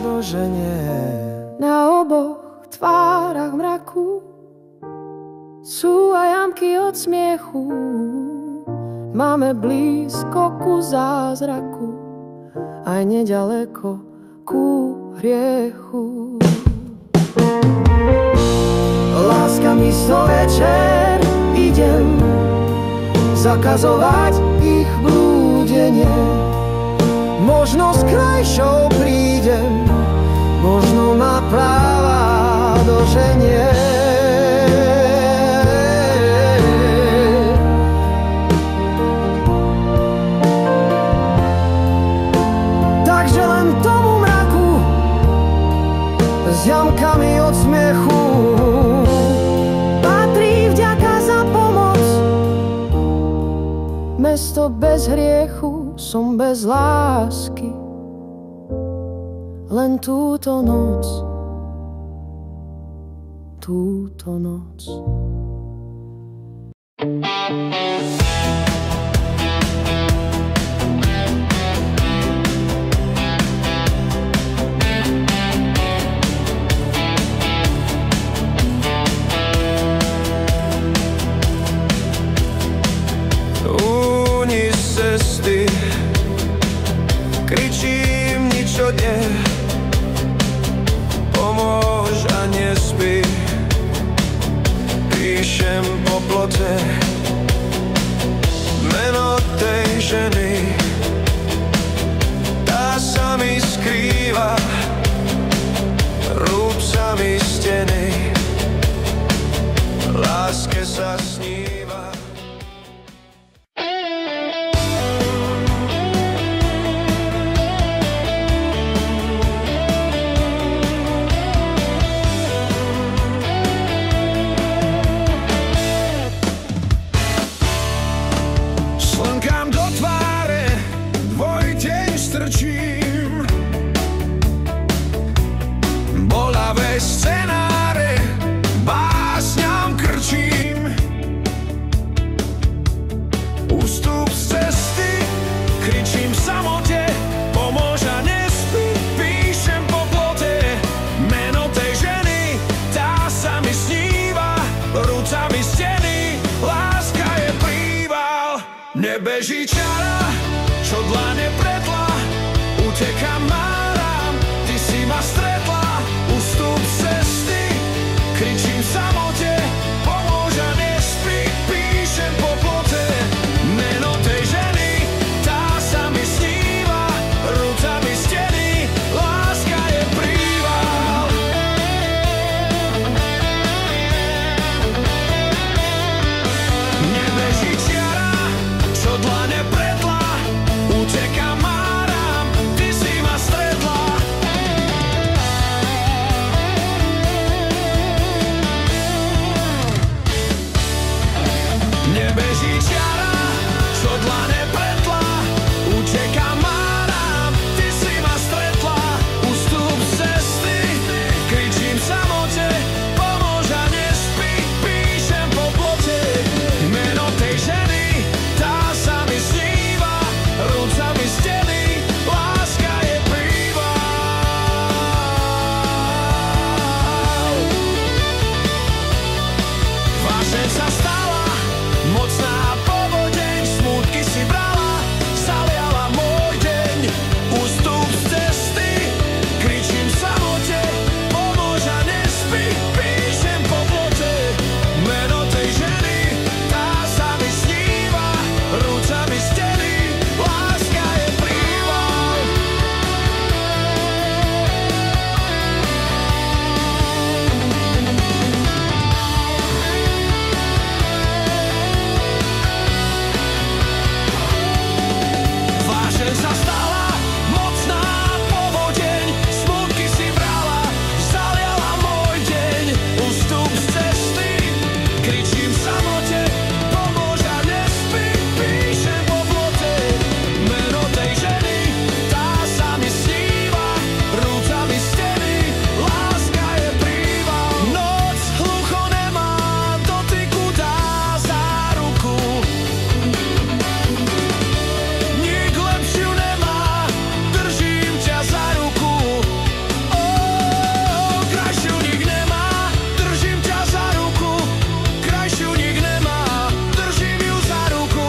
Speaker 4: doženie.
Speaker 6: Na oboch tvárach mraku sú aj jamky od smiechu. Máme blízko ku zázraku, aj nedaleko ku hriechu.
Speaker 4: Láska místo večer idem zakazovať ich blúdenie. Možno s krajšou prídem, možno má práva doženie. Takže len tomu mraku s jamkami od smiechu
Speaker 6: Patrí vďaka za pomoc. Mesto bez hriechu, som bez lásky. Len túto noc, túto noc.
Speaker 1: Úni z cesty, kričím nič od ne, pomôž a nespí. Píšem po plote meno tej ženy, tá sa mi skrýva, rúb sa mi steny, láske sa sníva. Nebeží čara, čo dlane pretla, utekám máram, ty si ma stretla, ústup cesty, kričím v samote, pomôž a nespí, píšem po plote, meno tej ženy, tá sa mi sníva, rucami steny, láska je príval. Nebeží čiara, čo dlane pretla, utekám máram, ty si ma stretla. Nebeží čiara, čo dlane pretla, utekám máram, ty si ma stretla. Ústup z cesty, kričím v samote, pomôž a nespí, píšem po plote, meno tej ženy, tá sa mi sníva, rucami steny, láska je príval. Vášeň sa stala mocná povodeň, smútky si brala, zaliala môj deň. Ústup z cesty, kričím v samote, pomôž a nespí, píšem po plote, meno tej ženy, tá sa mi sníva, rucami steny, láska je príval. Vášeň sa stala mocná povodeň, smútky si brala, zaliala môj deň. Ústup z cesty, kričím v samote, pomôž a nespí, píšem po plote, meno tej ženy, tá sa mi sníva, rucami steny, láska je príval. Noc hlucho nemá, dotyku dá záruku, nik lepšiu nemá, držím ťa za ruku. Krajšiu nik nemá, držím ťa za ruku. Krajšiu nik nemá, držím ju za ruku.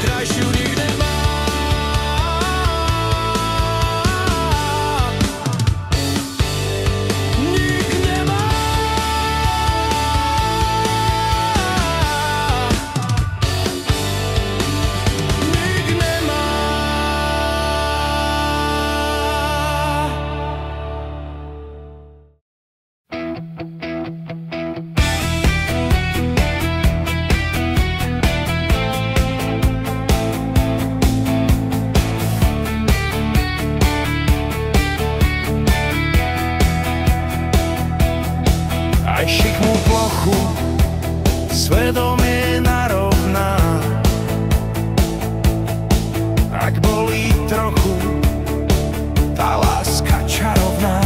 Speaker 1: Krajšiu nik nemá. Nik nemá. Nik nemá.
Speaker 5: Aj šikmú plochu svedomie narovná. Ak bolí trochu tá láska čarovná,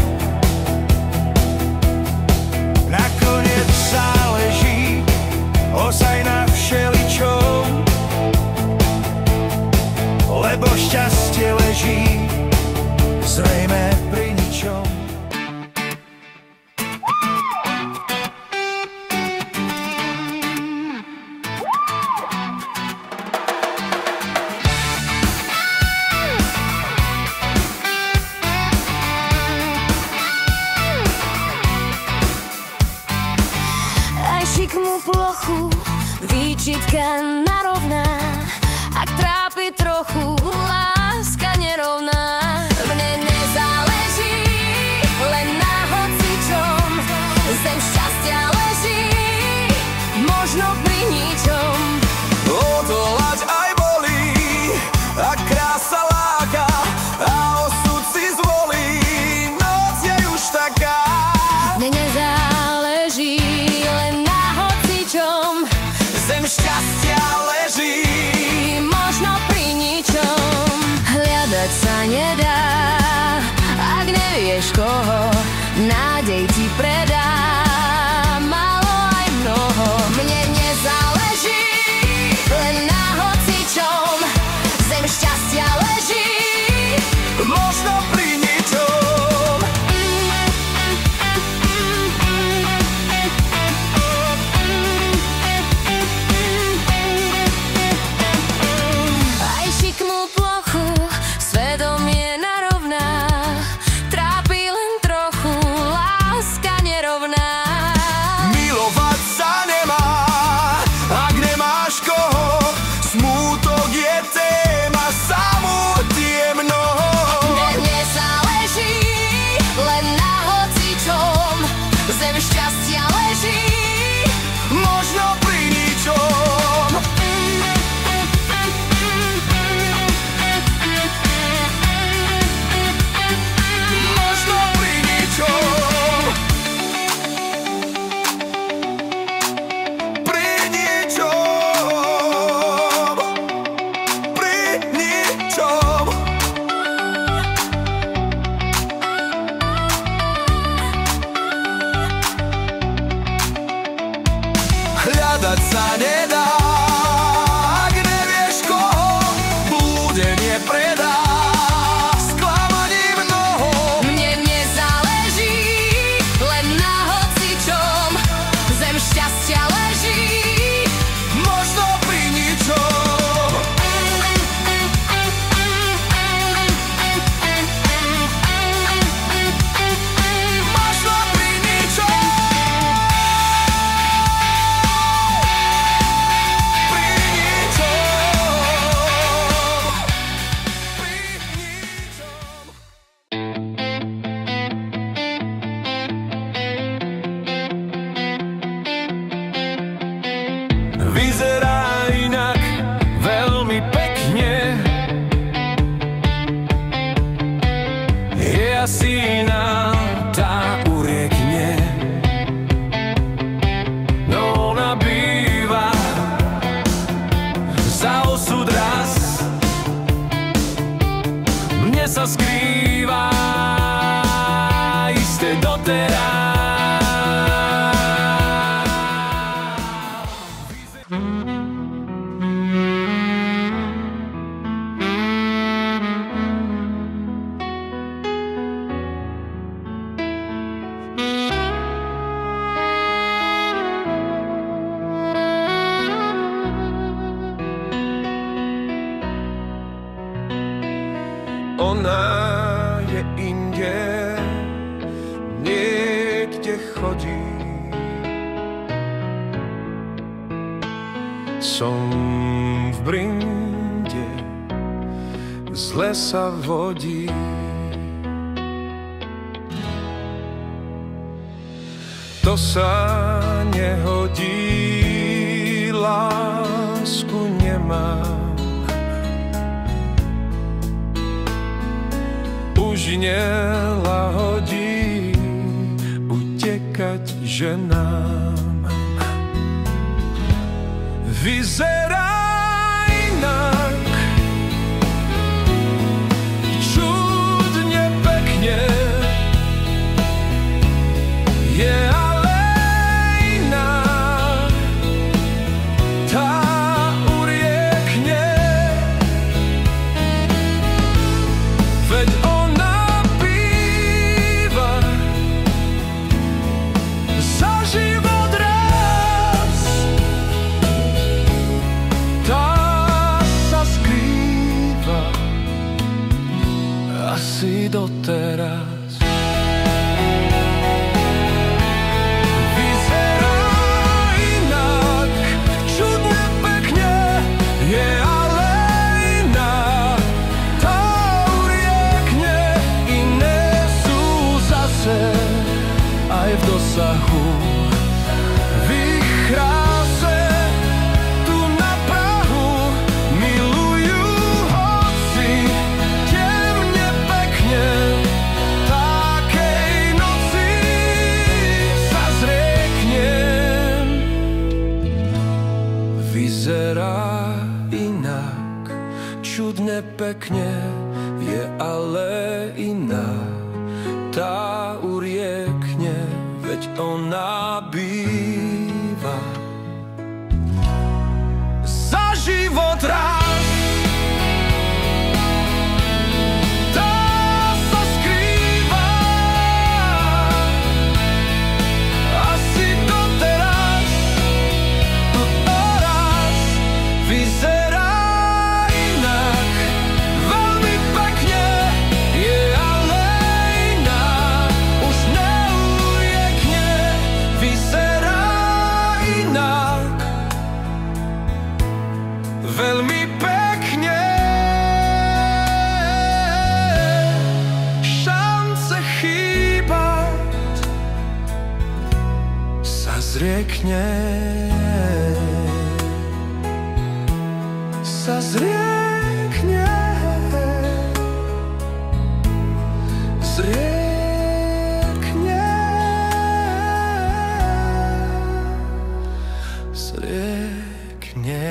Speaker 5: nakoniec záleží ozaj na všeličom, lebo šťastie leží zrejme pri ničom.
Speaker 3: Aj šikmú plochu výčitka narovná, ak trápi trochu láska nerovná. Mne nezáleží len na hocičom, zem šťastia leží možno pri ničom.
Speaker 1: Odolať aj bolí, a krása láka, a osud si zvolí, noc je už taká.
Speaker 3: Mne nezáleží len na hocičom,
Speaker 1: Zem šťastia leží,
Speaker 3: možno pri ničom. Hľadať sa nedá, ak nevieš koho, nádej ti predá. Malo aj mnoho, mne nezáleží len na hocičom, zem šťastia leží
Speaker 1: možno pri ničom.
Speaker 3: Aj
Speaker 4: doteraz.
Speaker 5: Ona je inde, niekde chodí. Som v brinde, zle sa vodí. To sa nehodí, lásku nemám. Už nelahodí utekať ženám. Vyzerá inak, čudne pekne, je ale iná, tá uriekne, veď asi doteraz. Vyzerá inak, čudne pekne, je ale iná, tá uriekne, iné sú zase aj v dosahu. V ich kráse tu na prahu milujú hoci temne pekne, takej noci sa zrieknem. Vyzerá inak, čudne pekne, je ale iná, tá uriekne, veď ona býva za život raz. Tá sa skrýva asi doteraz, raz vyzerá inak, veľmi pekne, je ale iná, už neuriekne, vyzerá inak, veľmi pekne. Šance chýbať sa zriekne, sa zriekne, zriekne, zriekne.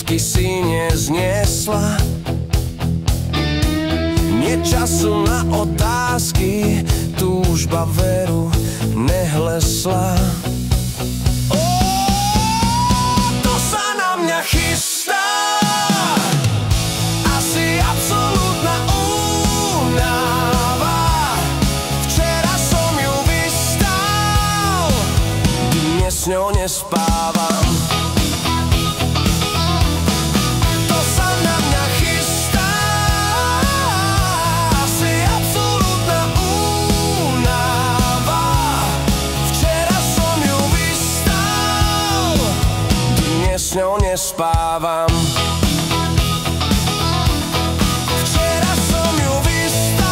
Speaker 1: všetky si nezniesla. Nie času na otázky, túžba veru nehlesla. To sa na mňa chystá, asi absolútna únava. Včera som ju vystal, dnes s ňou nespávam. S ňou nespávam. Včera som ju vystal,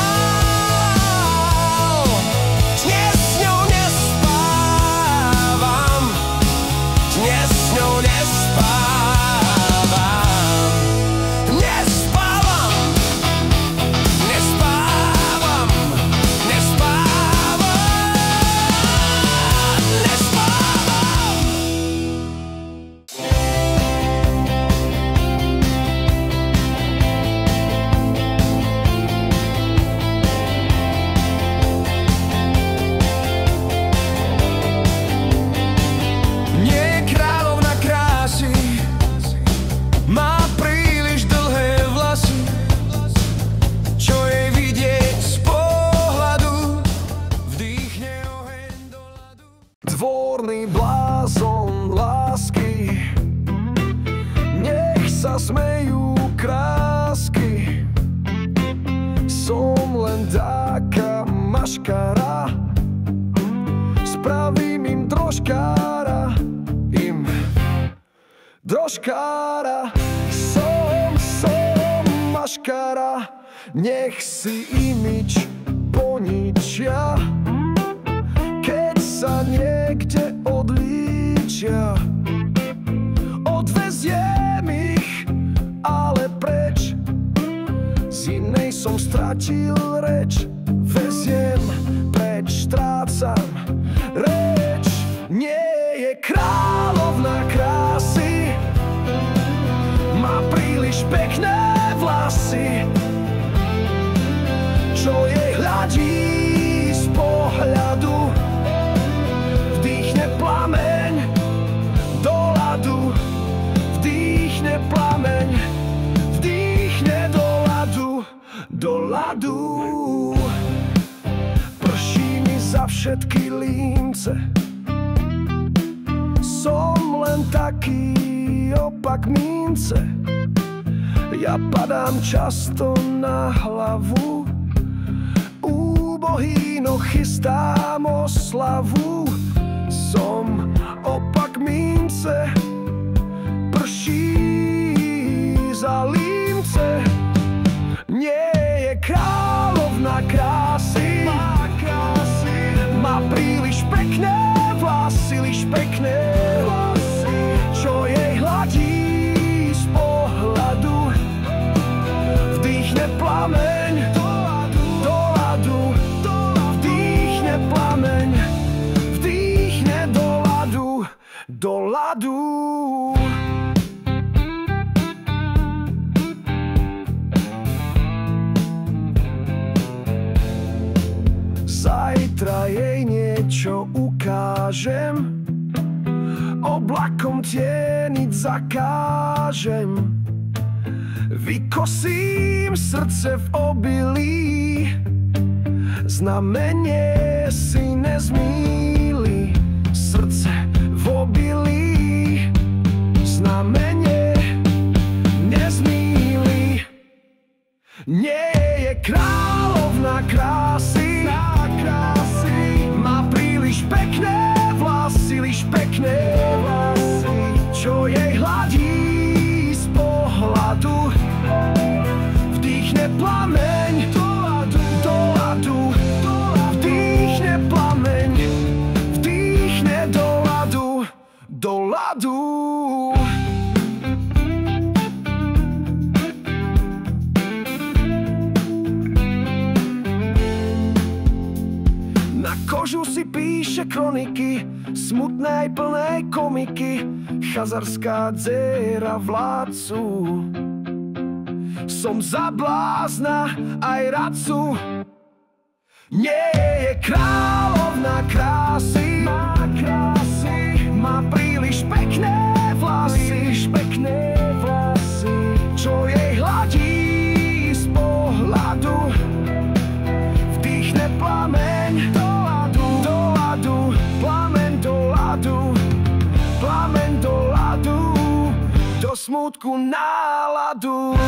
Speaker 1: dnes s ňou nespávam. Dnes s ňou nespávam. Nespávam. Nespávam. Nespávam. Nespávam.
Speaker 5: Dvorný blázon lásky, nech sa smejú krásky. Som len taká maškara, spravím im drožkára, drožkára. Som maškara, nech si imič poničia, keď sa niekde odlíčia. Odveziem ich, ale preč, z inej som stratil reč. Veziem preč, strácam reč. Nie je kráľovná krásy, má príliš pekné vlasy, čo jej hľadí z pohľadu. Vdýchne plameň do ľadu, vdýchne plameň, vdýchne do ľadu, do ľadu. Prší mi za všetky lince, som len taký opak mince. Ja padám často na hlavu, úbohý, no chystám oslavu. Som opak mince, prší za límce. Nie je kráľovná krásy, má príliš pekné vlasy, liš pekné vlasy, čo jej hladí z pohľadu. Vdýchne plameň do ľadu, vdýchne plameň, vdýchne do ľadu, do ľadu. Zajtra jej niečo ukážem, oblakom tieniť zakážem. Vykosím srdce v obilí, znamenie si nezmýli. Srdce v obilí, znamenie nezmýli. Nie je kráľovná krásy, má príliš pekné vlasy, liš pekné vlasy, čo jej hladí z pohľadu. Vdýchne plameň do ľadu, vdýchne plameň, vdýchne do ľadu, do ľadu. Na kožu si píše kroniky, smutnej plnej komiky, chazarská dcéra vládcu. Som za blázna aj radcu. Nie je kráľovna krásy, má príliš pekné vlasy, čo jej hladí z pohľadu. Vdýchne plameň do ľadu, plameň do ľadu, plameň do ľadu, do smútku náladu.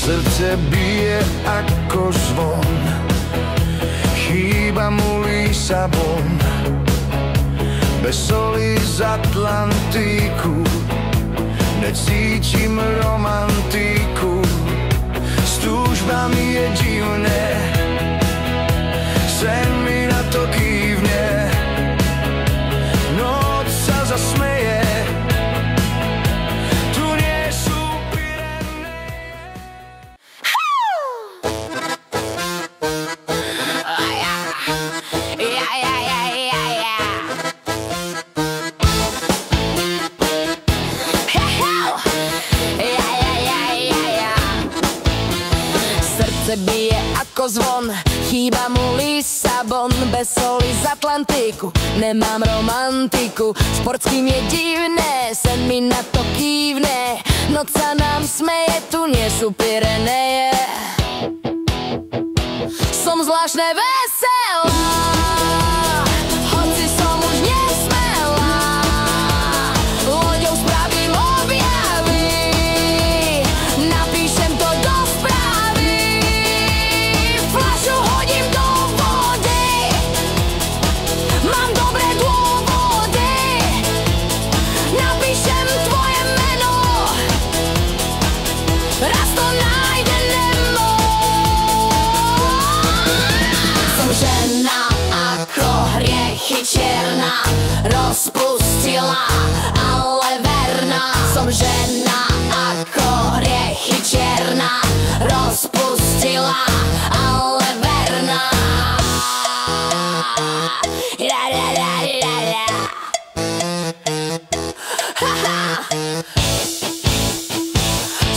Speaker 7: Srdce bije ako zvon, chýba mu Lisabon. Bez soli z Atlantiku necítim romantiku. S túžbami je divné, sen mi na to kývne. Noc sa zasmeje, tu nie sú
Speaker 3: bije ako zvon, chýba mu Lisabon. Bez soli z Atlantiku nemám romantiku. Šport s kým je divné, sen mi na to kývne. Noc sa nám smeje, tu nie sú Pyreneje. Som zvláštne veselá, hoci som už nesmelá. Loďou spravím objavy, napíšem to do správy. Fľašu hodím do vody, mám dobré dôvody. Napíšem tvoje meno, raz to nájde Nemo. Som žena ako hriechy čierna, rozpustila, ale verná. Som žena ako hriechy čierna, rozpustila, ale verná.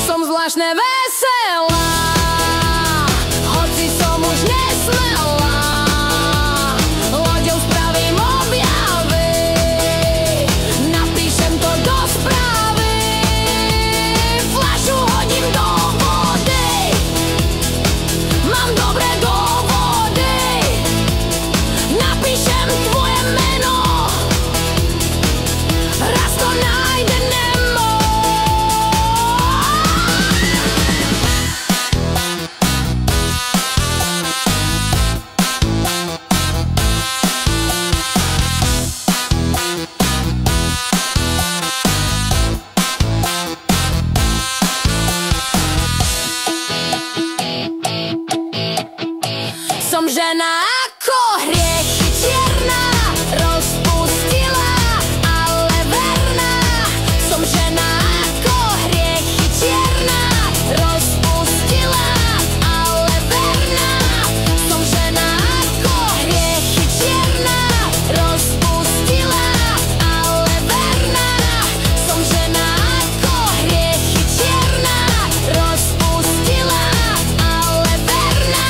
Speaker 3: Som zvláštne veselá, hoci som už nesmelá. Loďou spravím objavy, napíšem to do správy. Fľašu hodím do vody, mám dobré dôvody. Napíšem tvoje meno, raz to nájde Nemo. Som žena ako hriechy čierna, rozpustila, ale verná. Som žena ako hriechy čierna, rozpustila, ale verná. Som žena ako hriechy čierna, rozpustila, ale verná. Som žena ako hriechy čierna, rozpustila, ale verná.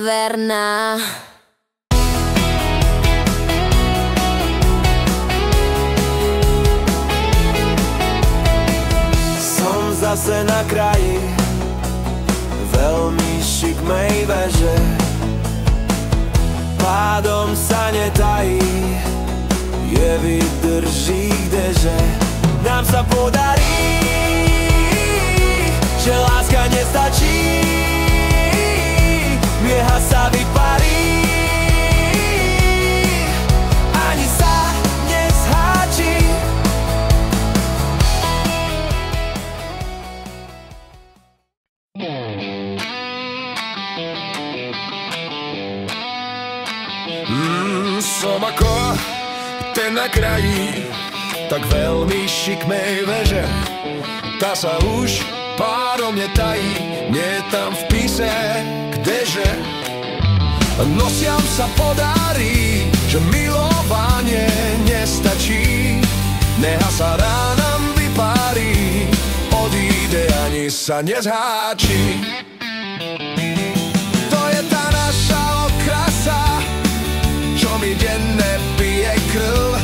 Speaker 3: Verná.
Speaker 1: Som zase na kraji veľmi šikmej veže, pádom sa netají, je vydrží kdeže. Nám sa podarí, že láska nestačí, mieha sa vyparí, ani sa nezháči.
Speaker 7: Som ako ten na kraji tak veľmi šikmej veže. Tá sa už párom netají, nie je tam v píse, kdeže. Nosiam sa podarí, že milovanie nestačí, neha sa ránam vypárí, odíde ani sa nezháči. To je tá naša okrasa, čo mi denne pije krv.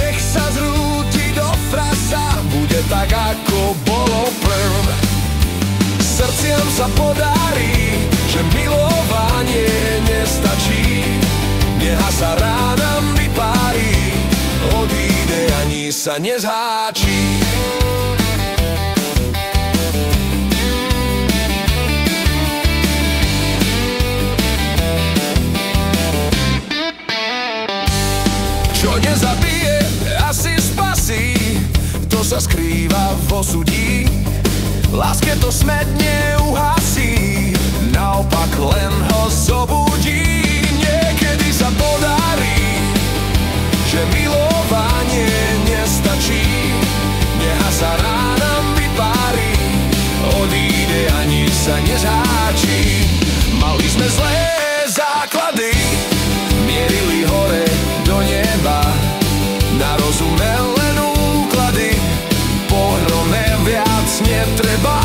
Speaker 7: Nech sa zrúti do frasa, bude tak ako bolo prv. Srdciam sa podarí, že milovanie nestačí, neha sa ránam vypárí, odíde ani sa nezháči. Čo nezabije, asi spasí, to sa skrýva v osudí. Láske to smet neuhasí, naopak len ho zobudí. Niekedy sa podarí, že milovanie nestačí, neha sa ránam vypárí, odíde ani sa nezháči. Mali sme zlé základy, mierili hore do neba, na rozume len úklady, pohrome viac netreba.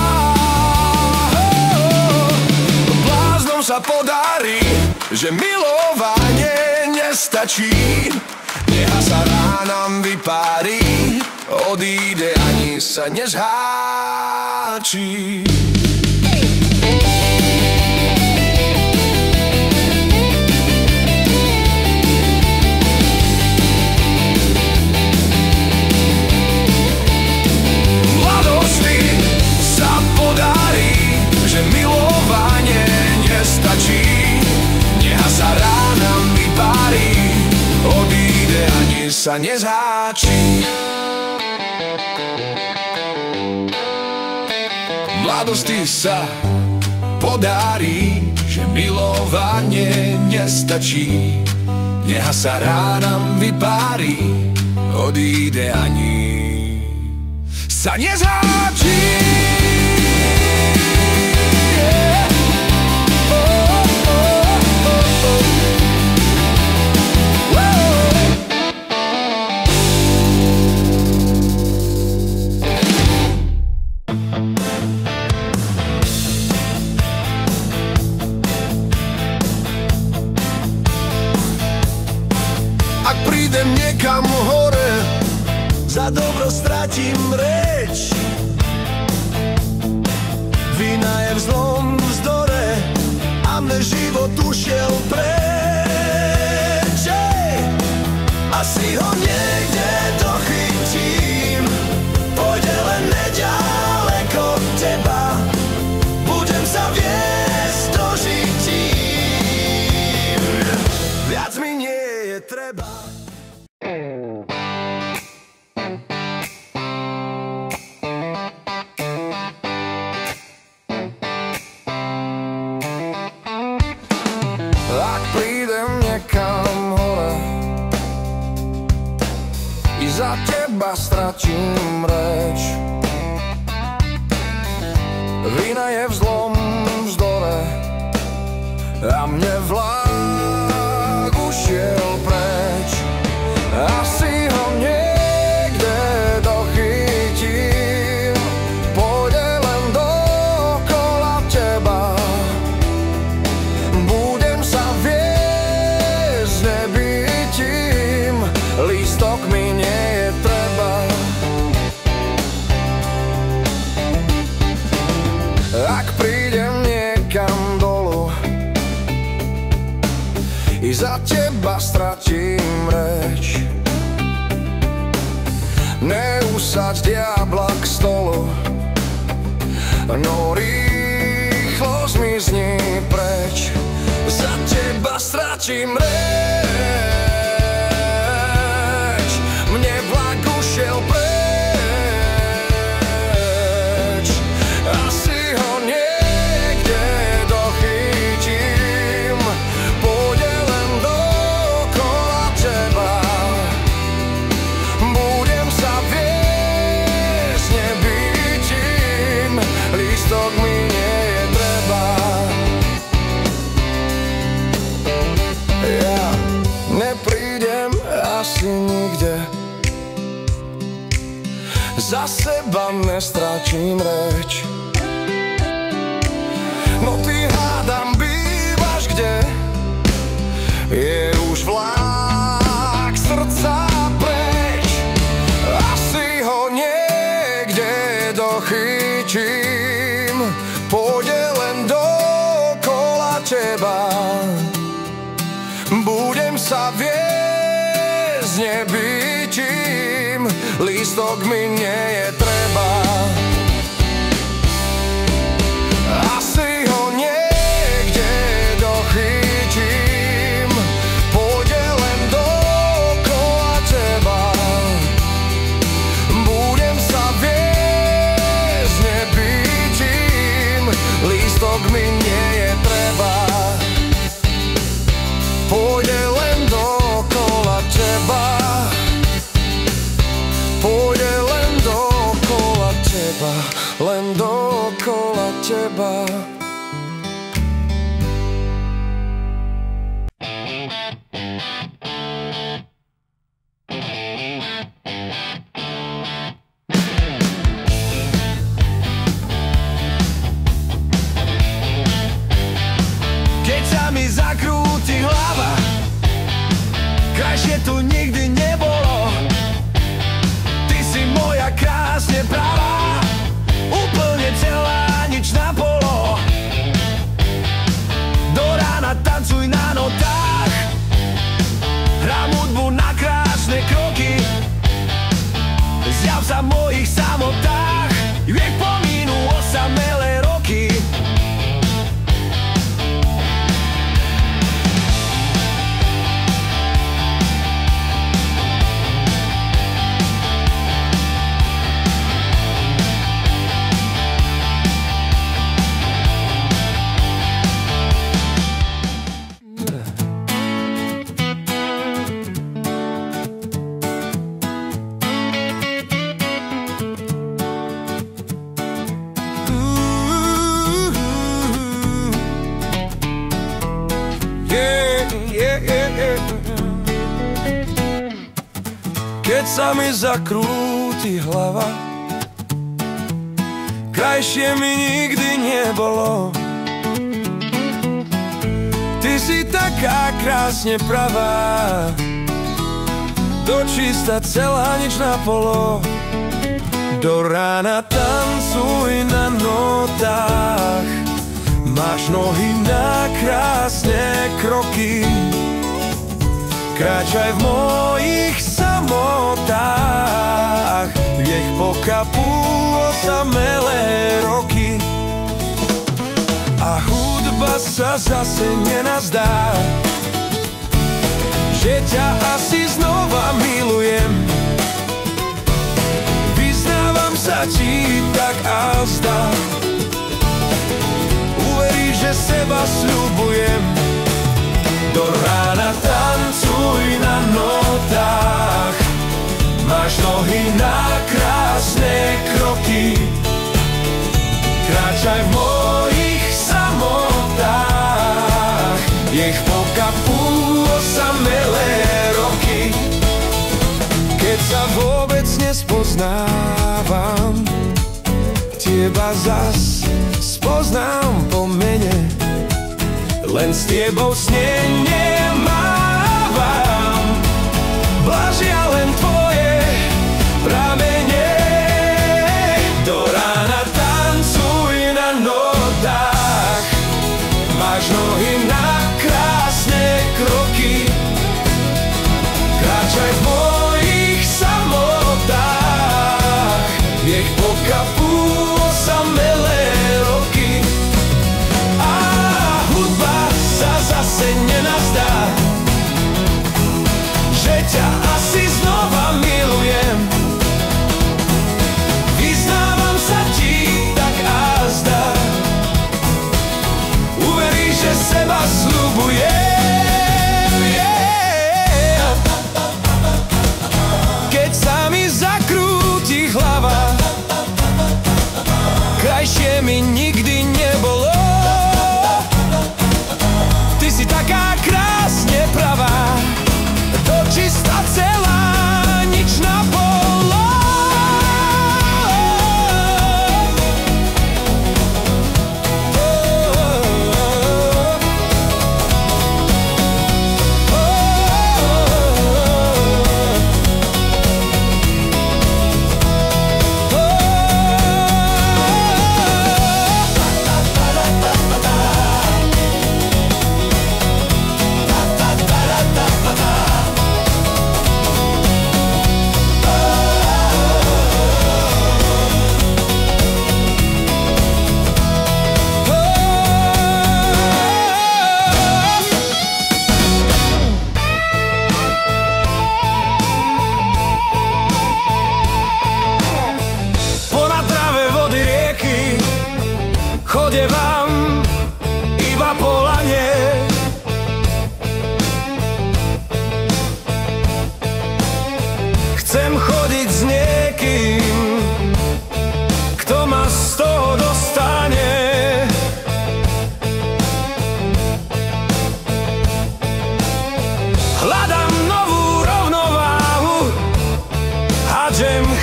Speaker 7: Bláznom sa podarí, že milovanie nestačí, neha sa ránam vypárí, odíde ani sa nezháči. Že milovanie nestačí, neha sa ránam vypárí, odíde ani sa nezháči. V mladosti sa podarí, že milovanie nestačí, neha sa ránam vypárí, odíde ani sa nezháči. Ak prídem niekam hore, za dobro stratím reč. Vina je v zlom vzdore a mne život ušiel preč. Asi ho niekde dochytím, pôjde len nedaleko od teba, budem sa viesť dožitím, viac mi nie je treba. Ak prídem niekam hore i za teba stratím reč, vina je v zlom vzdore a mne vlak ušiel preč. Asi ho niekde dochytím, pôjde len dokola teba, budem sa viesť nebytím, lístok mi nie je treba. Ak prídem niekam dolu i za teba stratím reč, neusaď diabla k stolu, no rýchlo zmizni preč. Za teba stratím reč, mne vlak ušiel preč. Asi ho niekde dochytím, pôjde len dokola teba. Budem sa viesť nebytím, lístok mi nie je treba. Ja neprídem asi nikde, za seba nestračím reč. No ty hádam bývaš kde, je už vlak srdca preč. Asi ho niekde dochytím, pôjde len dokola teba. Budem sa viesť nebytím, lístok mi nie je treba. Asi ho niekde dochytím, pôjde len dokola teba. Budem sa viesť nebytím, lístok mi nie je treba. Pôjde len dokola teba, pôjde len dokola teba, len dokola teba.
Speaker 1: Keď sa mi zakrúti hlava, krajšie tu nikdy nebolo. Ty si moja krásne pravá, úplne celá, nič na polo. Do rána tancuj na notách, hrám hudbu na krásne kroky. Zjav sa v mojich samotách, nech pominú osamelé roky.
Speaker 7: Keď sa mi zakrúti hlava, krajšie mi nikdy nebolo. Ty si taká krásne pravá, dočista celá, nič na polo. Do rána tancuj na notách, máš nohy na krásne kroky. Kráčaj v mojich samotách, nech pokapú osamelé roky. A hudba sa zase nenazdá, že ťa asi znova milujem. Vyznávam sa ti tak a zdá, uveríš, že seba sľubujem. Do rána tancuj na notách, máš nohy na krásne kroky. Kráčaj v mojich samotách, nech pokapú osamelé roky. Keď sa vôbec nespoznávam, teba zas spoznám po mene. Len s tebou snenie mávam, blažia len tvoje pramene. Do rána tancuj na notách, máš nohy na krásne kroky. Kráčaj v mojich samotách, nech pokapú osamelé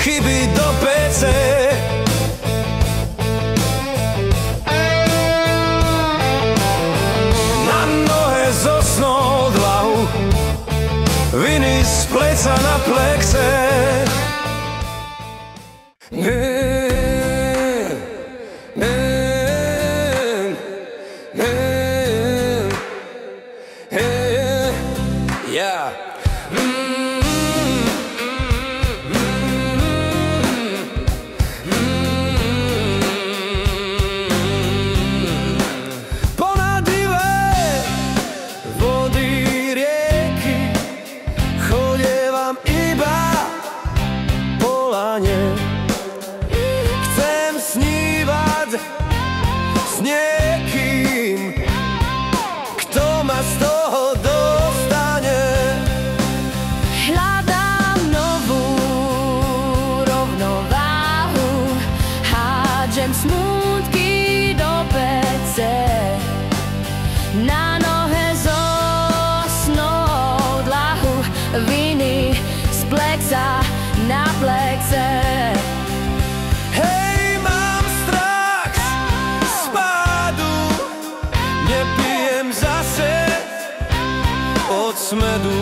Speaker 7: chyby do PC. Na nohe zo snou dlahu, viny z pleca na plexe. Yeah. Ponadivé vody rieky, chodievam iba po lane. Chcem snívať s niekým, kto ma z toho dostane.
Speaker 3: Hľadám novú rovnováhu, hádžem smútky do pece. Na nohe zo snou dlahu, viny z plexa na plexe.
Speaker 7: Hej, mám strach z pádu, nepijem zase od smedu.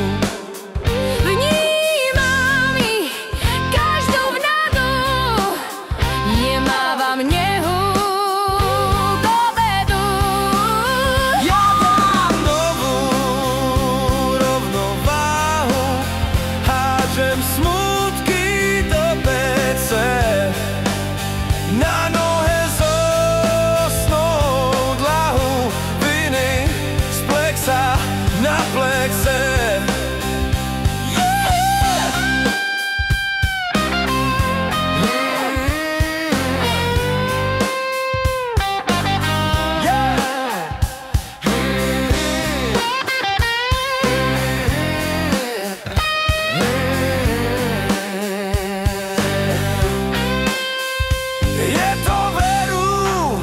Speaker 3: Vnímam ich každú vnadu, nemávam nehu k obedu.
Speaker 7: Ja dám novú rovnováhu, hádžem smútky do pece. Na nohe zo snou dlahu, viny z plexa na plexe. Je to veru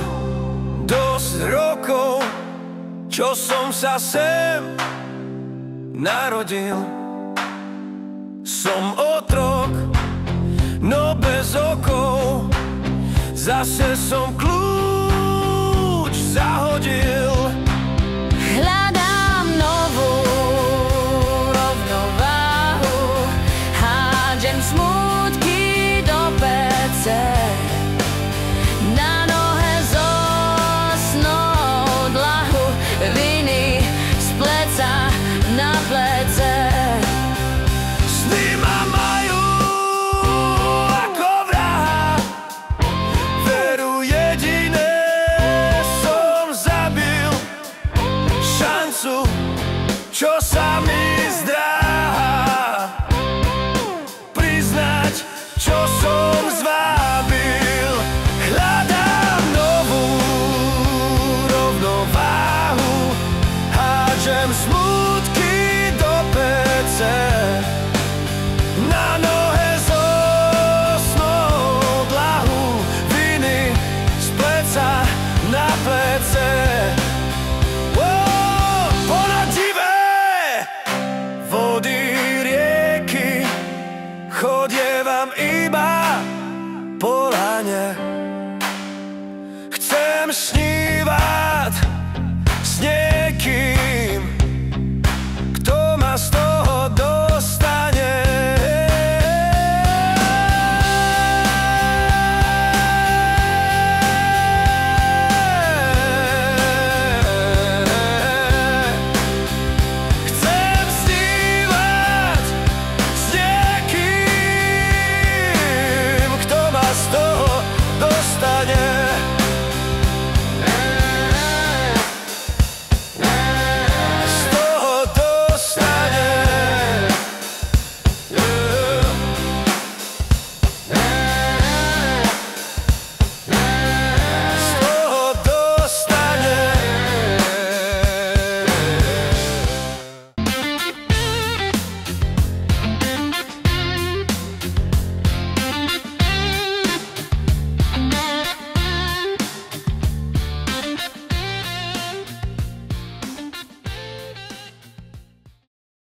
Speaker 7: dosť rokov, čo som sa sem narodil. Som otrok, no bez okov, zase som kľúč zahodil.
Speaker 3: Hľadám novú rovnováhu, hádžem smútky do pece. Na nohe zo snou dlahu, viny z pleca na plece.
Speaker 7: Sny ma majú ako vraha, veru jediné som zabil. Šancu, čo sa mi zdráha, priznať, čo som zvábil. Hľadám novú rovnováhu, hádžem smútky